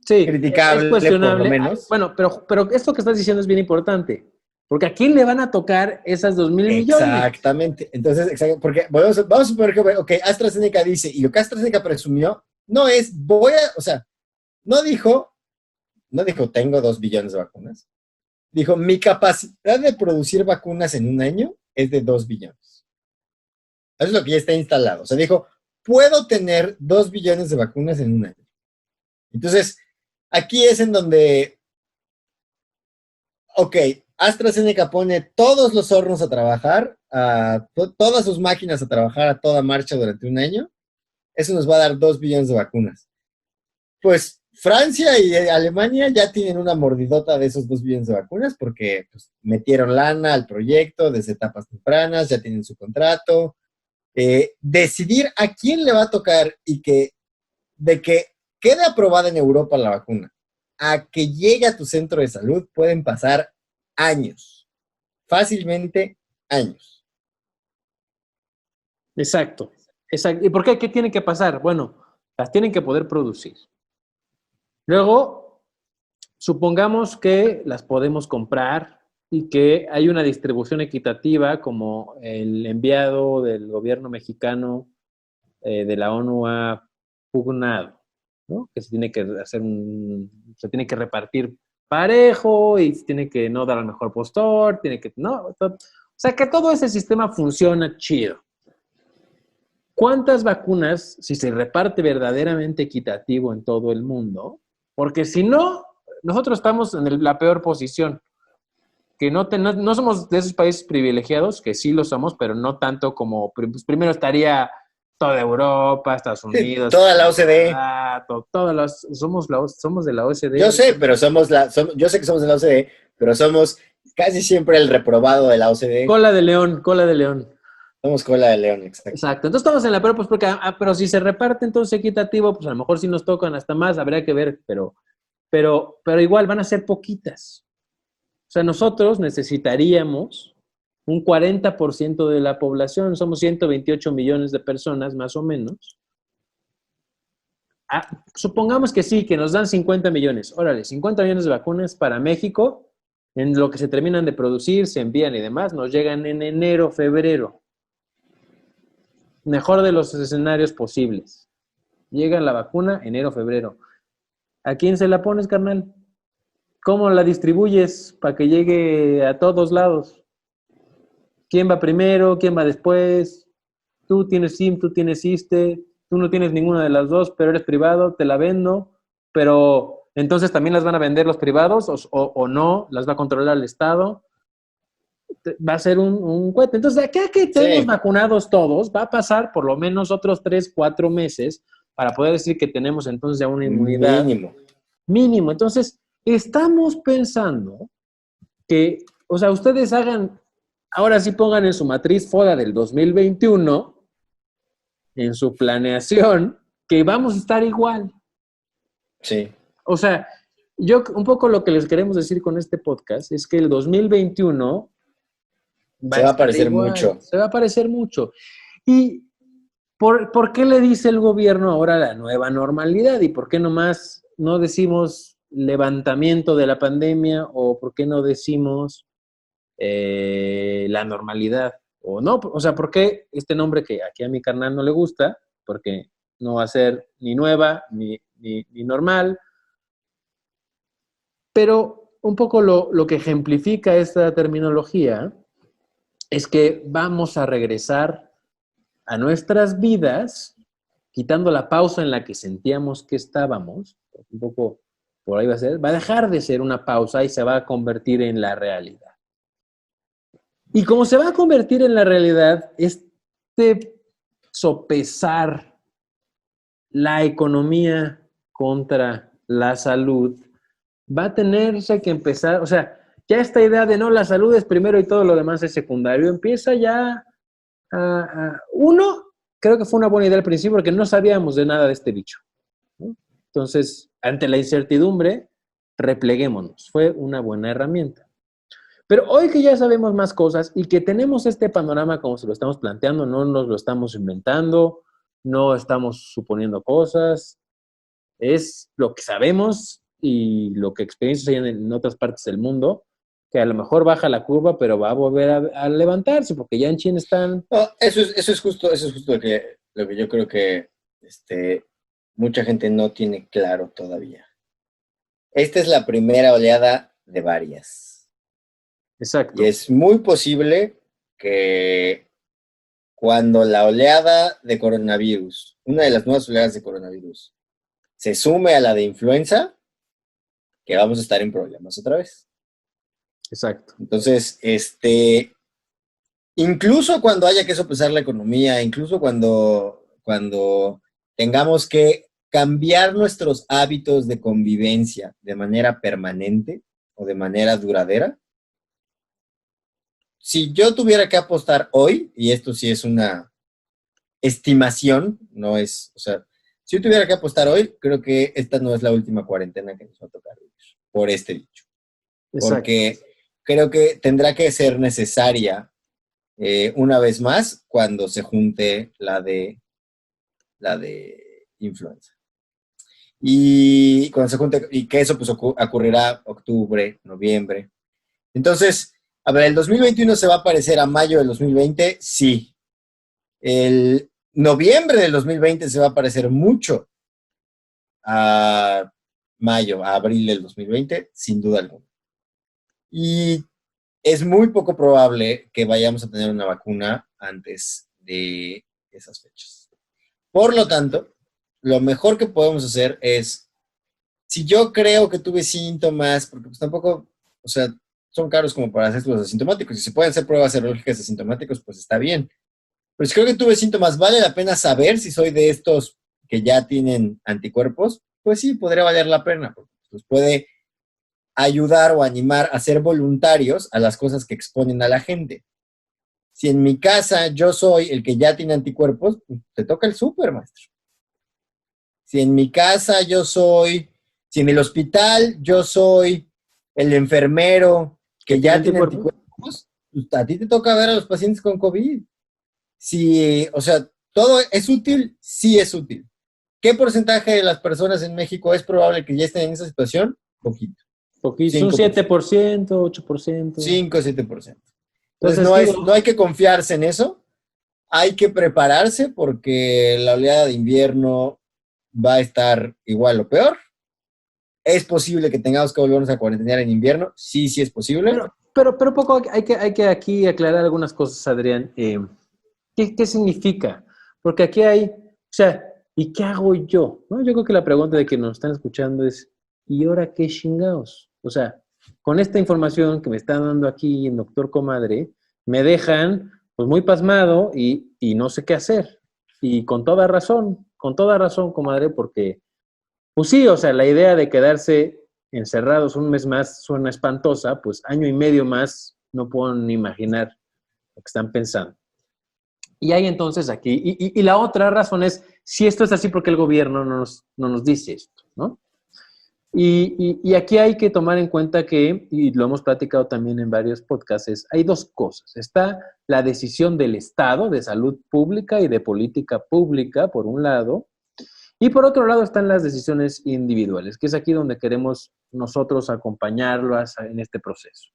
Sí, criticable, es cuestionable. Por lo menos. Bueno, pero esto que estás diciendo es bien importante, porque ¿a quién le van a tocar esas 2,000 millones? Exactamente. Entonces, porque vamos a suponer que AstraZeneca dice, y lo que AstraZeneca presumió, no es, o sea, no dijo, tengo 2 billones de vacunas. Dijo, mi capacidad de producir vacunas en un año es de 2 billones. Eso es lo que ya está instalado. O sea, dijo, puedo tener 2 billones de vacunas en un año. Entonces, aquí es en donde, AstraZeneca pone todos los hornos a trabajar, todas sus máquinas a trabajar a toda marcha durante un año. Eso nos va a dar 2 billones de vacunas. Pues Francia y Alemania ya tienen una mordidota de esos 2 billones de vacunas porque pues, metieron lana al proyecto desde etapas tempranas, ya tienen su contrato. Decidir a quién le va a tocar y de que quede aprobada en Europa la vacuna a que llegue a tu centro de salud pueden pasar años, fácilmente años. Exacto. ¿Y por qué? ¿Qué tiene que pasar? Bueno, las tienen que poder producir. Luego, supongamos que las podemos comprar y que hay una distribución equitativa como el enviado del gobierno mexicano de la ONU ha pugnado, ¿no? Que se tiene que se tiene que repartir parejo y se tiene que no dar al mejor postor, o sea, que todo ese sistema funciona chido. ¿Cuántas vacunas, si se reparte verdaderamente equitativo en todo el mundo? Porque si no, nosotros estamos en la peor posición, que no somos de esos países privilegiados, que sí lo somos, pero no tanto como, pues primero estaría toda Europa, Estados Unidos. Sí, toda la OCDE. Somos de la OCDE. Yo sé, pero yo sé que somos de la OCDE, pero somos casi siempre el reprobado de la OCDE. Cola de león. Somos cola de león, exacto. Exacto. Entonces estamos en la peor, pues porque, pero si se reparte entonces equitativo, pues a lo mejor sí nos tocan hasta más, habría que ver, pero igual van a ser poquitas. O sea, nosotros necesitaríamos un 40% de la población, somos 128 millones de personas más o menos. Supongamos que sí, que nos dan 50 millones. Órale, 50 millones de vacunas para México, en lo que se terminan de producir, se envían y demás, nos llegan en enero, febrero. Mejor de los escenarios posibles. Llega la vacuna enero, febrero. ¿A quién se la pones, carnal? ¿Cómo la distribuyes para que llegue a todos lados? ¿Quién va primero? ¿Quién va después? Tú tienes SIM, tú tienes ISSSTE, tú no tienes ninguna de las dos, pero eres privado, te la vendo, pero entonces también las van a vender los privados o no, las va a controlar el Estado. Va a ser un cohete. Entonces, de aquí a que estemos vacunados todos, va a pasar por lo menos otros 3, 4 meses para poder decir que tenemos entonces ya una inmunidad mínimo. Entonces, estamos pensando que, o sea, ustedes hagan, ahora sí pongan en su matriz FODA del 2021, en su planeación, que vamos a estar igual. Sí. O sea, yo un poco lo que les queremos decir con este podcast es que el 2021 se va a parecer mucho. Se va a parecer mucho. ¿Y por qué le dice el gobierno ahora la nueva normalidad? ¿Y por qué nomás no decimos levantamiento de la pandemia o por qué no decimos la normalidad? O no, o sea, ¿por qué este nombre que aquí a mi carnal no le gusta? Porque no va a ser ni nueva ni normal. Pero un poco lo que ejemplifica esta terminología es que vamos a regresar a nuestras vidas, quitando la pausa en la que sentíamos que estábamos, un poco por ahí va a dejar de ser una pausa y se va a convertir en la realidad. Y como se va a convertir en la realidad, este sopesar la economía contra la salud va a tenerse que empezar, o sea, ya esta idea de no, la salud es primero y todo lo demás es secundario, empieza ya uno, creo que fue una buena idea al principio porque no sabíamos de nada de este bicho, ¿no? Entonces, ante la incertidumbre, repleguémonos. Fue una buena herramienta. Pero hoy que ya sabemos más cosas y que tenemos este panorama como se lo estamos planteando, no nos lo estamos inventando, no estamos suponiendo cosas, es lo que sabemos y lo que experiencias hay en otras partes del mundo, que a lo mejor baja la curva, pero va a volver a levantarse, porque ya en China están... No, eso es justo lo que yo creo que mucha gente no tiene claro todavía. Esta es la primera oleada de varias. Exacto. Y es muy posible que cuando la oleada de coronavirus, una de las nuevas oleadas de coronavirus, se sume a la de influenza, que vamos a estar en problemas otra vez. Exacto. Entonces, incluso cuando haya que sopesar la economía, incluso cuando tengamos que cambiar nuestros hábitos de convivencia de manera permanente o de manera duradera, si yo tuviera que apostar hoy, y esto sí es una estimación, no es, o sea, si yo tuviera que apostar hoy, creo que esta no es la última cuarentena que nos va a tocar vivir, por este dicho. Exacto. Porque creo que tendrá que ser necesaria una vez más cuando se junte la de influenza. Y cuando se junte, y que eso pues ocurrirá octubre, noviembre. Entonces, a ver, ¿el 2021 se va a parecer a mayo del 2020? Sí. El noviembre del 2020 se va a parecer mucho a mayo, a abril del 2020, sin duda alguna. Y es muy poco probable que vayamos a tener una vacuna antes de esas fechas. Por lo tanto, lo mejor que podemos hacer es, si yo creo que tuve síntomas, porque pues tampoco, o sea, son caros como para hacer los asintomáticos, y si se pueden hacer pruebas serológicas de asintomáticos, pues está bien. Pero si creo que tuve síntomas, ¿vale la pena saber si soy de estos que ya tienen anticuerpos? Pues sí, podría valer la pena, porque pues puede ayudar o animar a ser voluntarios a las cosas que exponen a la gente. Si en mi casa yo soy el que ya tiene anticuerpos, pues te toca el súper, maestro. Si en mi casa si en el hospital yo soy el enfermero que ya tiene anticuerpos, pues a ti te toca ver a los pacientes con COVID. Si, o sea, ¿todo es útil? Sí es útil. ¿Qué porcentaje de las personas en México es probable que ya estén en esa situación? Poquito. Poquito, un 7%, 8%. 5 o 7%. Entonces no hay que confiarse en eso. Hay que prepararse porque la oleada de invierno va a estar igual o peor. ¿Es posible que tengamos que volvernos a cuarentenar en invierno? Sí, sí es posible. pero poco hay que aquí aclarar algunas cosas, Adrián. ¿Qué significa? Porque aquí hay, o sea, ¿y qué hago yo? ¿No? Yo creo que la pregunta de que nos están escuchando es, ¿y ahora qué chingados? O sea, con esta información que me están dando aquí en Doctor Comadre, me dejan pues muy pasmado y no sé qué hacer. Y con toda razón, comadre, porque, pues sí, o sea, la idea de quedarse encerrados un mes más suena espantosa, pues año y medio más no puedo ni imaginar lo que están pensando. Y hay entonces aquí, y la otra razón es, si esto es así, porque el gobierno no nos dice esto, ¿no? Y aquí hay que tomar en cuenta que, y lo hemos platicado también en varios podcasts, hay dos cosas. Está la decisión del Estado de salud pública y de política pública, por un lado, y por otro lado están las decisiones individuales, que es aquí donde queremos nosotros acompañarlas en este proceso.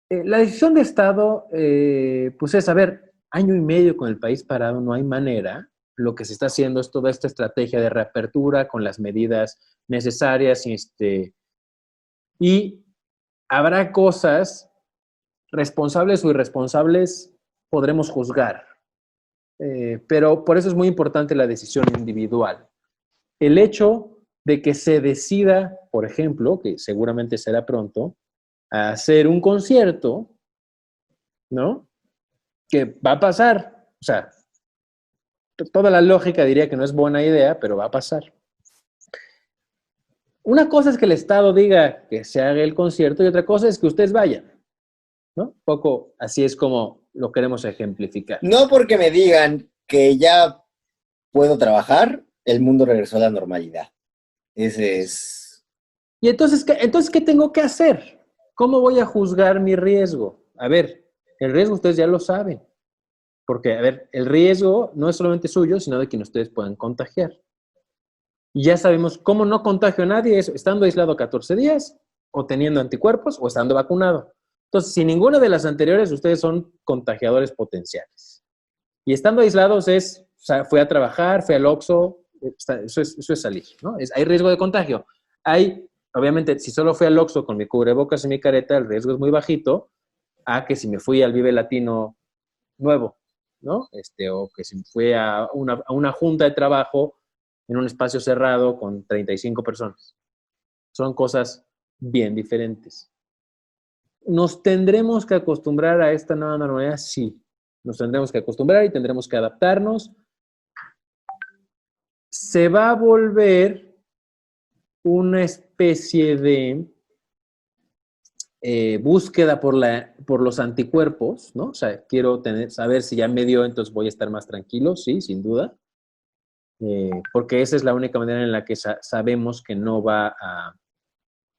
La decisión de Estado, pues es, a ver, año y medio con el país parado, no hay manera. Lo que se está haciendo es toda esta estrategia de reapertura con las medidas necesarias y habrá cosas responsables o irresponsables, podremos juzgar. Pero por eso es muy importante la decisión individual. El hecho de que se decida, por ejemplo, que seguramente será pronto, a hacer un concierto, ¿no? Que va a pasar. O sea, toda la lógica diría que no es buena idea, pero va a pasar. Una cosa es que el Estado diga que se haga el concierto y otra cosa es que ustedes vayan, ¿no? Un poco así es como lo queremos ejemplificar. No porque me digan que ya puedo trabajar, el mundo regresó a la normalidad. Ese es... Y entonces, ¿qué tengo que hacer? ¿Cómo voy a juzgar mi riesgo? A ver, el riesgo ustedes ya lo saben. Porque, a ver, el riesgo no es solamente suyo, sino de quien ustedes puedan contagiar. Y ya sabemos cómo no contagio a nadie, es estando aislado 14 días, o teniendo anticuerpos, o estando vacunado. Entonces, si ninguna de las anteriores, ustedes son contagiadores potenciales. Y estando aislados es, o sea, fui a trabajar, fui al Oxxo, eso es salir, ¿no? Hay riesgo de contagio. Obviamente, si solo fui al Oxxo con mi cubrebocas y mi careta, el riesgo es muy bajito, a que si me fui al Vive Latino nuevo, ¿no? O que si me fui a una junta de trabajo en un espacio cerrado con 35 personas. Son cosas bien diferentes. ¿Nos tendremos que acostumbrar a esta nueva normalidad? Sí. Nos tendremos que acostumbrar y tendremos que adaptarnos. Se va a volver una especie de búsqueda por los anticuerpos, ¿no? O sea, quiero saber si ya me dio, entonces voy a estar más tranquilo, sí, sin duda. Porque esa es la única manera en la que sabemos que no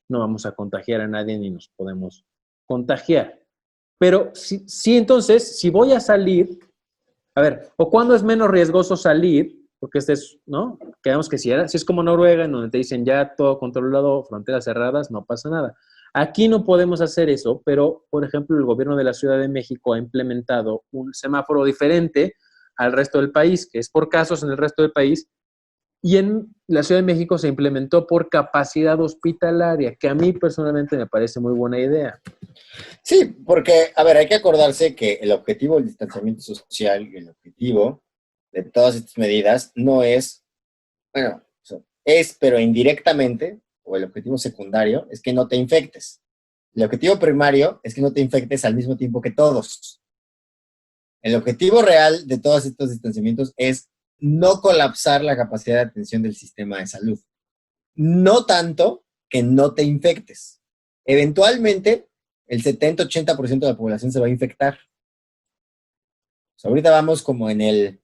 vamos a contagiar a nadie ni nos podemos contagiar. Pero sí, entonces, si voy a salir, a ver, o cuándo es menos riesgoso salir, porque ¿no? Quedamos que si es como Noruega, en donde te dicen ya todo controlado, fronteras cerradas, no pasa nada. Aquí no podemos hacer eso, pero, por ejemplo, el gobierno de la Ciudad de México ha implementado un semáforo diferente al resto del país, que es por casos en el resto del país, y en la Ciudad de México se implementó por capacidad hospitalaria, que a mí personalmente me parece muy buena idea. Sí, porque, a ver, hay que acordarse que el objetivo del distanciamiento social y el objetivo de todas estas medidas no es, bueno, pero indirectamente, o el objetivo secundario, es que no te infectes. El objetivo primario es que no te infectes al mismo tiempo que todos. El objetivo real de todos estos distanciamientos es no colapsar la capacidad de atención del sistema de salud. No tanto que no te infectes. Eventualmente, el 70-80% de la población se va a infectar. O sea, ahorita vamos como en el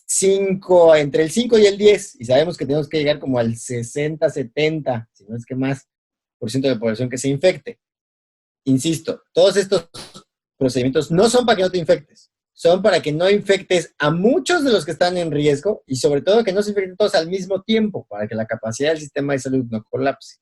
5, entre el 5 y el 10, y sabemos que tenemos que llegar como al 60-70, si no es que más, por ciento de la población que se infecte. Insisto, todos estos procedimientos no son para que no te infectes, son para que no infectes a muchos de los que están en riesgo y sobre todo que no se infecten todos al mismo tiempo, para que la capacidad del sistema de salud no colapse.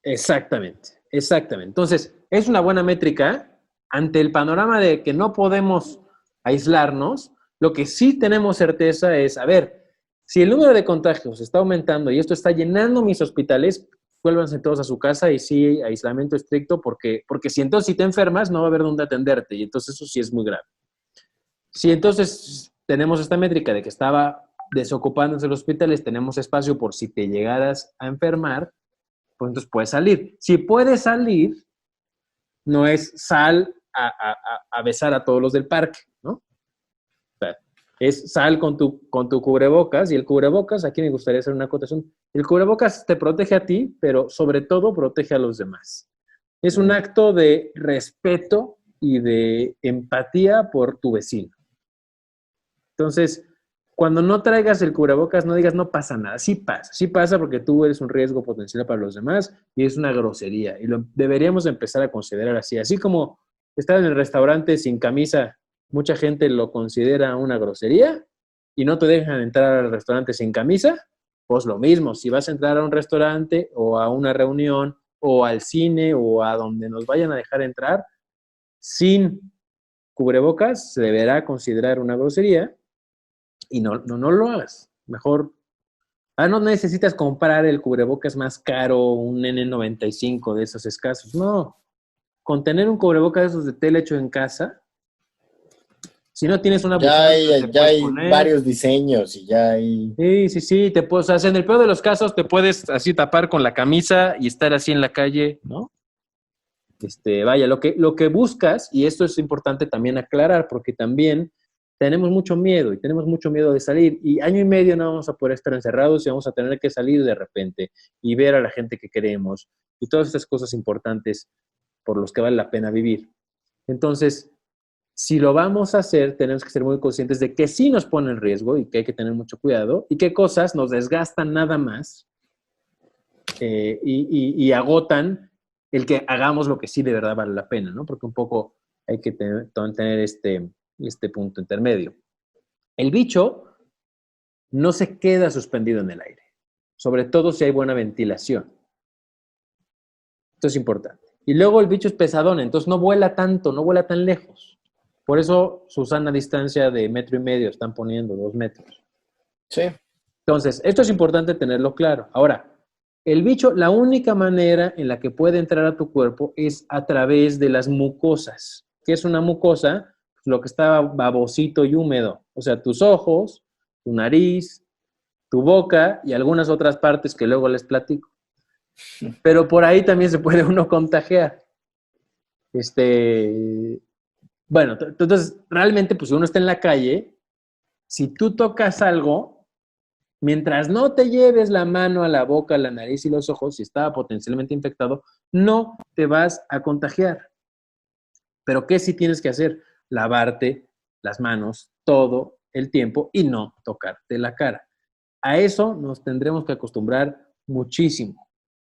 Exactamente. Entonces, es una buena métrica ante el panorama de que no podemos aislarnos. Lo que sí tenemos certeza es, a ver, si el número de contagios está aumentando y esto está llenando mis hospitales, vuélvanse todos a su casa y sí, aislamiento estricto, porque si te enfermas no va a haber dónde atenderte y entonces eso sí es muy grave. Si entonces tenemos esta métrica de que estaba desocupándose los hospitales, tenemos espacio por si te llegaras a enfermar, pues entonces puedes salir. Si puedes salir, no es sal a besar a todos los del parque, ¿no? O sea, es sal con tu cubrebocas, y el cubrebocas, aquí me gustaría hacer una acotación, el cubrebocas te protege a ti, pero sobre todo protege a los demás. Es un acto de respeto y de empatía por tu vecino. Entonces, cuando no traigas el cubrebocas, no digas no pasa nada. Sí pasa porque tú eres un riesgo potencial para los demás y es una grosería. Y lo deberíamos empezar a considerar así. Así como estar en el restaurante sin camisa, mucha gente lo considera una grosería y no te dejan entrar al restaurante sin camisa, pues lo mismo. Si vas a entrar a un restaurante o a una reunión o al cine o a donde nos vayan a dejar entrar, sin cubrebocas se deberá considerar una grosería. Y no lo hagas. Mejor. No necesitas comprar el cubrebocas más caro, un N95 de esos escasos. No. Con tener un cubrebocas de esos de tela hecho en casa, si no tienes una bufanda, ya hay varios diseños y ya hay... Sí. O sea, en el peor de los casos te puedes así tapar con la camisa y estar así en la calle, ¿no? Vaya, lo que buscas, y esto es importante también aclarar, porque también tenemos mucho miedo de salir, y año y medio no vamos a poder estar encerrados y vamos a tener que salir de repente y ver a la gente que queremos y todas estas cosas importantes por los que vale la pena vivir. Entonces, si lo vamos a hacer, tenemos que ser muy conscientes de que sí nos pone en riesgo y que hay que tener mucho cuidado y qué cosas nos desgastan nada más y agotan el que hagamos lo que sí de verdad vale la pena, ¿no? Porque un poco hay que tener este punto intermedio. El bicho no se queda suspendido en el aire, sobre todo si hay buena ventilación. Esto es importante. Y luego el bicho es pesadón, entonces no vuela tanto, no vuela tan lejos. Por eso su sana distancia de 1,5 metros están poniendo 2 metros. Sí. Entonces, esto es importante tenerlo claro. Ahora, el bicho, la única manera en la que puede entrar a tu cuerpo es a través de las mucosas. ¿Qué es una mucosa? Lo que está babosito y húmedo. O sea, tus ojos, tu nariz, tu boca y algunas otras partes que luego les platico. Pero por ahí también se puede uno contagiar. Bueno, entonces, realmente, pues si uno está en la calle, si tú tocas algo, mientras no te lleves la mano a la boca, la nariz y los ojos, si estaba potencialmente infectado, no te vas a contagiar. Pero ¿qué sí tienes que hacer? Lavarte las manos todo el tiempo y no tocarte la cara. A eso nos tendremos que acostumbrar muchísimo.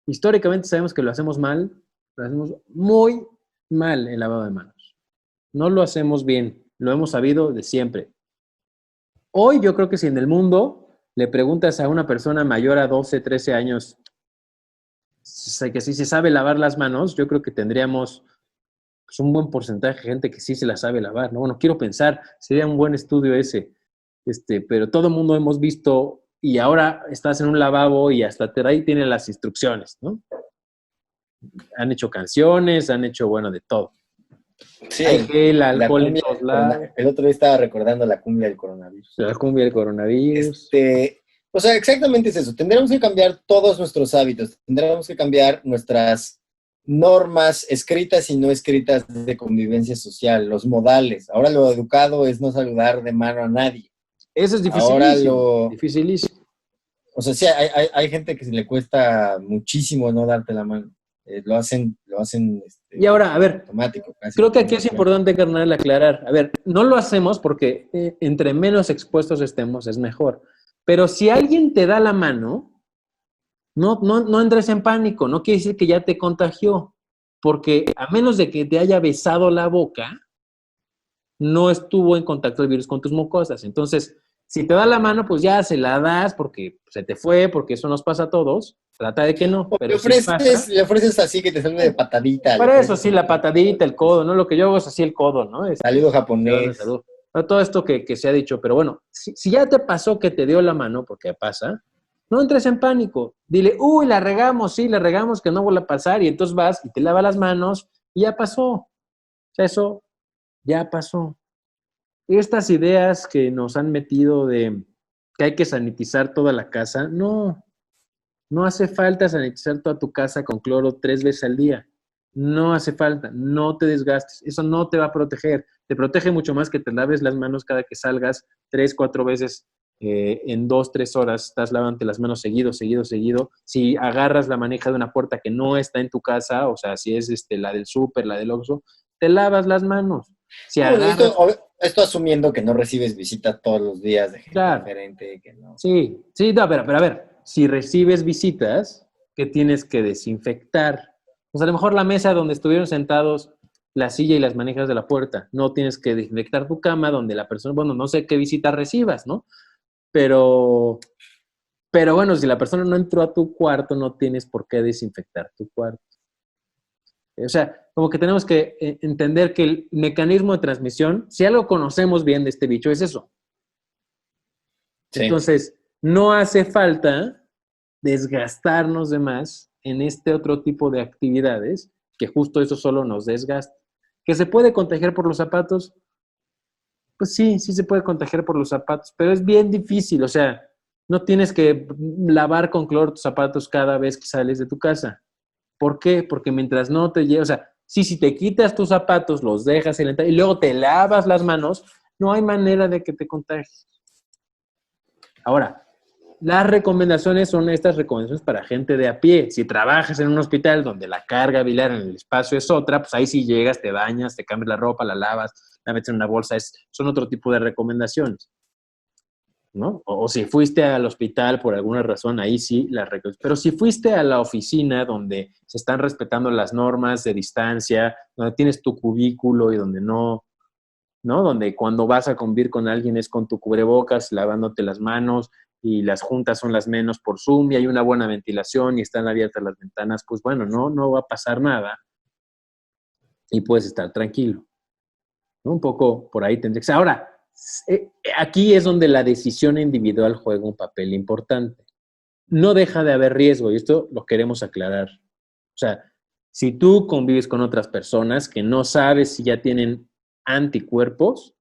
Históricamente sabemos que lo hacemos mal, lo hacemos muy mal el lavado de manos. No lo hacemos bien, lo hemos sabido de siempre. Hoy yo creo que si en el mundo le preguntas a una persona mayor a 12, 13 años que sí se sabe lavar las manos, yo creo que tendríamos pues, un buen porcentaje de gente que sí se la sabe lavar, ¿no? Bueno, quiero pensar, sería un buen estudio ese, pero todo el mundo hemos visto y ahora estás en un lavabo y hasta ahí tienen las instrucciones, ¿no? Han hecho canciones, han hecho, bueno, de todo. Sí, hay gel, alcohol en todos lados. El otro día estaba recordando la cumbia del coronavirus. La cumbia del coronavirus. O sea, exactamente es eso. Tendremos que cambiar todos nuestros hábitos. Tendremos que cambiar nuestras normas escritas y no escritas de convivencia social, los modales. Ahora lo educado es no saludar de mano a nadie. Eso es dificilísimo. Dificilísimo. O sea, sí, hay gente que se le cuesta muchísimo no darte la mano. Lo hacen y ahora, a ver, automático. Creo que aquí es importante, carnal, aclarar. A ver, no lo hacemos porque entre menos expuestos estemos es mejor. Pero si alguien te da la mano, no entres en pánico. No quiere decir que ya te contagió. Porque a menos de que te haya besado la boca, no estuvo en contacto el virus con tus mucosas. Entonces, si te da la mano, pues ya se la das porque se te fue, porque eso nos pasa a todos. Trata de que no. Pero le ofreces así que te salga de patadita. Para eso sí, la patadita, el codo, ¿no? Lo que yo hago es así el codo, ¿no? Saludo japonés. Todo esto que se ha dicho. Pero bueno, si ya te pasó que te dio la mano, porque pasa, No entres en pánico. Dile, uy, la regamos, sí, la regamos, que no vuelva a pasar. Y entonces vas y te lavas las manos y ya pasó. O sea, eso ya pasó. Estas ideas que nos han metido de que hay que sanitizar toda la casa, no, no hace falta sanitizar toda tu casa con cloro 3 veces al día. No hace falta, no te desgastes. Eso no te va a proteger. Te protege mucho más que te laves las manos cada que salgas 3, 4 veces en 2, 3 horas. Estás lavando las manos seguido, seguido, seguido. Si agarras la manija de una puerta que no está en tu casa, o sea, si es la del súper, la del Oxxo, te lavas las manos. Si Bueno, agarras, esto asumiendo que no recibes visita todos los días de gente claro, diferente, que no. sí, sí, no, pero a ver, si recibes visitas, ¿qué tienes que desinfectar? Pues a lo mejor la mesa donde estuvieron sentados, la silla y las manijas de la puerta, no tienes que desinfectar tu cama donde la persona, bueno, no sé qué visita recibas, ¿no? Pero, pero bueno, si la persona no entró a tu cuarto, no tienes por qué desinfectar tu cuarto. O sea, como que tenemos que entender que el mecanismo de transmisión, si algo conocemos bien de este bicho, es eso. Sí. Entonces, no hace falta desgastarnos de más en este otro tipo de actividades, que justo eso solo nos desgasta. ¿Que se puede contagiar por los zapatos? Pues sí, sí se puede contagiar por los zapatos, pero es bien difícil, o sea, no tienes que lavar con cloro tus zapatos cada vez que sales de tu casa. ¿Por qué? Porque mientras no te lleves, o sea, sí, si te quitas tus zapatos, los dejas en la entrada y luego te lavas las manos, no hay manera de que te contagies. Ahora, las recomendaciones son estas recomendaciones para gente de a pie. Si trabajas en un hospital donde la carga biliar en el espacio es otra, pues ahí sí llegas, te bañas, te cambias la ropa, la lavas, la metes en una bolsa. Son otro tipo de recomendaciones, ¿no? O si fuiste al hospital por alguna razón, ahí sí las recomendaciones. Pero si fuiste a la oficina donde se están respetando las normas de distancia, donde tienes tu cubículo y donde no, ¿no? Donde cuando vas a convivir con alguien es con tu cubrebocas, lavándote las manos y las juntas son las menos por Zoom y hay una buena ventilación y están abiertas las ventanas, pues bueno, no va a pasar nada y puedes estar tranquilo, ¿no? Un poco por ahí tendría que ser. Ahora, aquí es donde la decisión individual juega un papel importante. No deja de haber riesgo y esto lo queremos aclarar. O sea, si tú convives con otras personas que no sabes si ya tienen anticuerpos,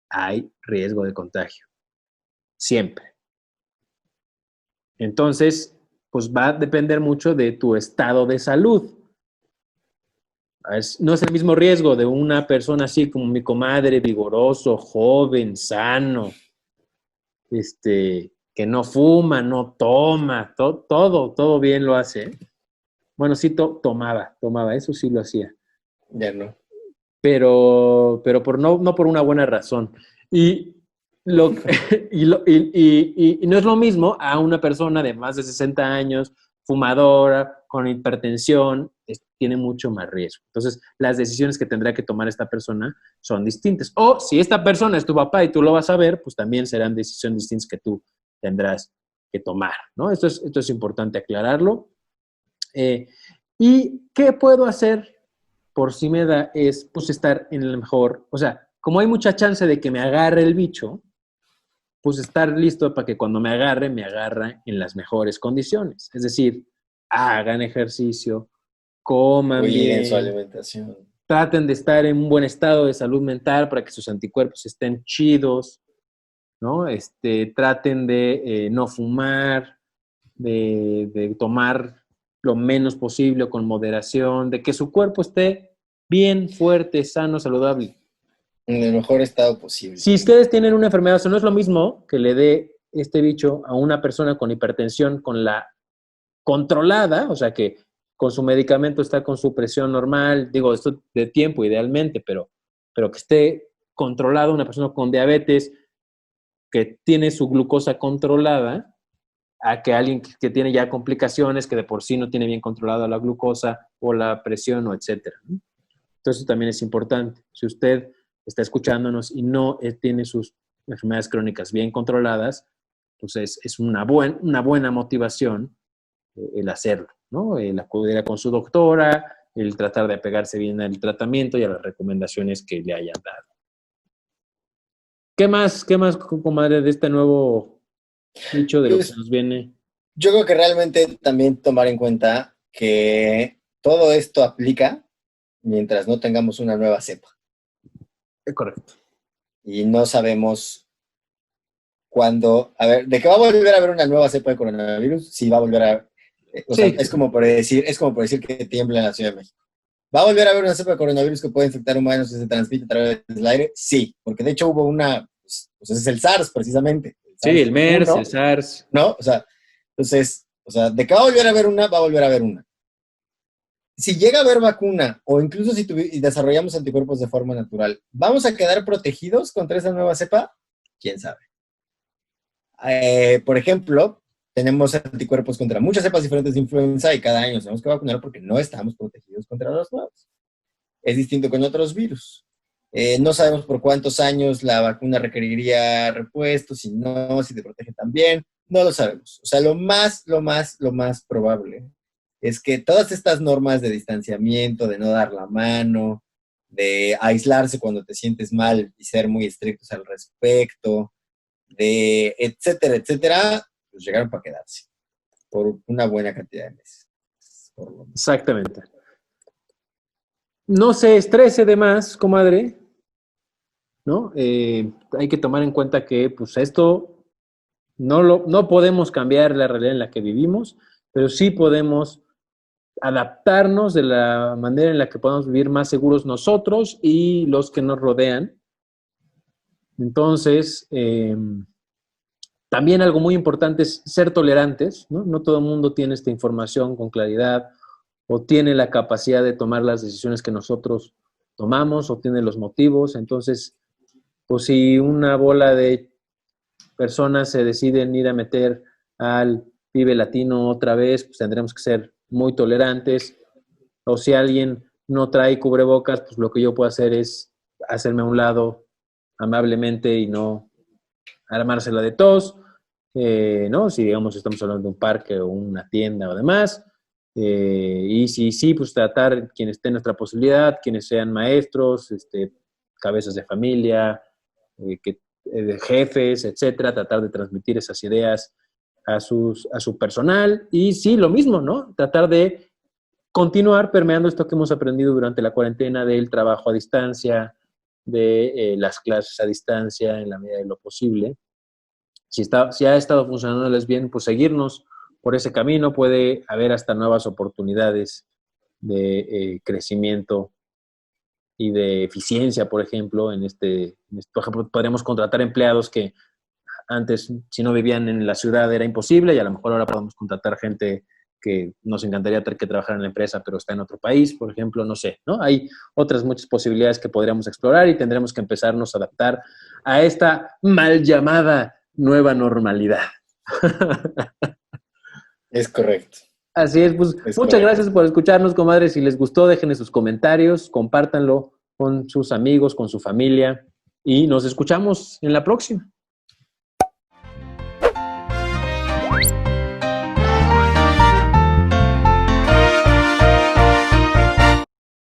hay riesgo de contagio, siempre. Entonces, pues va a depender mucho de tu estado de salud. No es el mismo riesgo de una persona así como mi comadre, vigoroso, joven, sano, que no fuma, no toma, todo bien lo hace. Bueno, sí tomaba, eso sí lo hacía. Ya no. Pero no por una buena razón. Y, lo, y no es lo mismo a una persona de más de 60 años, fumadora, con hipertensión, tiene mucho más riesgo. Entonces, las decisiones que tendrá que tomar esta persona son distintas. O si esta persona es tu papá y tú lo vas a ver, pues también serán decisiones distintas que tú tendrás que tomar, ¿no? Esto es importante aclararlo. ¿Y qué puedo hacer por si me da es pues estar en el mejor, o sea, como hay mucha chance de que me agarre el bicho, pues estar listo para que cuando me agarre en las mejores condiciones. Es decir, hagan ejercicio, coman Cuiden su bien, alimentación. traten de estar en un buen estado de salud mental para que sus anticuerpos estén chidos, ¿no? Traten de no fumar, de tomar lo menos posible o con moderación, de que su cuerpo esté bien, fuerte, sano, saludable. En el mejor estado posible. Si ustedes tienen una enfermedad, eso no es lo mismo que le dé este bicho a una persona con hipertensión, con la controlada, o sea que con su medicamento está con su presión normal, digo, esto de tiempo idealmente, pero que esté controlado, una persona con diabetes que tiene su glucosa controlada, a que alguien que tiene ya complicaciones, que de por sí no tiene bien controlada la glucosa o la presión o etcétera, ¿no? Entonces, eso también es importante. Si usted está escuchándonos y no tiene sus enfermedades crónicas bien controladas, pues es una buena motivación el hacerlo, ¿no? El acudir con su doctora, el tratar de apegarse bien al tratamiento y a las recomendaciones que le hayan dado. Qué más, comadre, de este nuevo bicho de lo que Pues, nos viene? Yo creo que realmente también tomar en cuenta que todo esto aplica mientras no tengamos una nueva cepa. Es correcto. Y no sabemos cuándo. A ver, ¿de qué va a volver a haber una nueva cepa de coronavirus? Sí, va a volver a. O sea, Sí, es como por decir que tiembla en la Ciudad de México. ¿Va a volver a haber una cepa de coronavirus que puede infectar humanos y se transmite a través del aire? Sí, porque de hecho hubo una, pues es el SARS precisamente. El sí, el SARS MERS, el 1, SARS. ¿no? O sea, entonces, ¿de qué va a volver a haber una? Va a volver a haber una. Si llega a haber vacuna o incluso si desarrollamos anticuerpos de forma natural, ¿vamos a quedar protegidos contra esa nueva cepa? ¿Quién sabe? Por ejemplo, tenemos anticuerpos contra muchas cepas diferentes de influenza y cada año nos tenemos que vacunar porque no estamos protegidos contra los nuevos. Es distinto con otros virus. No sabemos por cuántos años la vacuna requeriría repuesto, si no, si te protege también, no lo sabemos. O sea, lo más probable es que todas estas normas de distanciamiento, de no dar la mano, de aislarse cuando te sientes mal y ser muy estrictos al respecto, de etcétera, pues llegaron para quedarse por una buena cantidad de meses. Exactamente. No se estrese de más, comadre, ¿no? Hay que tomar en cuenta que pues esto no podemos cambiar la realidad en la que vivimos, pero sí podemos adaptarnos de la manera en la que podamos vivir más seguros nosotros y los que nos rodean. Entonces, también algo muy importante es ser tolerantes, ¿no? No todo el mundo tiene esta información con claridad o tiene la capacidad de tomar las decisiones que nosotros tomamos o tiene los motivos. Entonces, pues si una bola de personas se deciden ir a meter al Vive Latino otra vez, pues tendremos que ser muy tolerantes. O si alguien no trae cubrebocas, pues lo que yo puedo hacer es hacerme a un lado amablemente y no armársela de tos, ¿no? Si, digamos, estamos hablando de un parque o una tienda o demás. Y si sí, pues tratar quienes estén en nuestra posibilidad, quienes sean maestros, cabezas de familia, jefes, etcétera, tratar de transmitir esas ideas a su personal. Y sí, lo mismo, ¿no? Tratar de continuar permeando esto que hemos aprendido durante la cuarentena del trabajo a distancia, de las clases a distancia en la medida de lo posible. Si ha estado funcionándoles bien, pues seguirnos por ese camino. Puede haber hasta nuevas oportunidades de crecimiento y de eficiencia, por ejemplo. Por ejemplo, podríamos contratar empleados que antes, si no vivían en la ciudad, era imposible, y a lo mejor ahora podemos contratar gente que nos encantaría tener que trabajar en la empresa, pero está en otro país, por ejemplo, no sé, ¿no? Hay otras muchas posibilidades que podríamos explorar y tendremos que empezarnos a adaptar a esta mal llamada nueva normalidad. Es correcto. Así es, pues Es muchas correcto. gracias por escucharnos, comadres. Si les gustó, déjenme sus comentarios, compártanlo con sus amigos, con su familia y nos escuchamos en la próxima.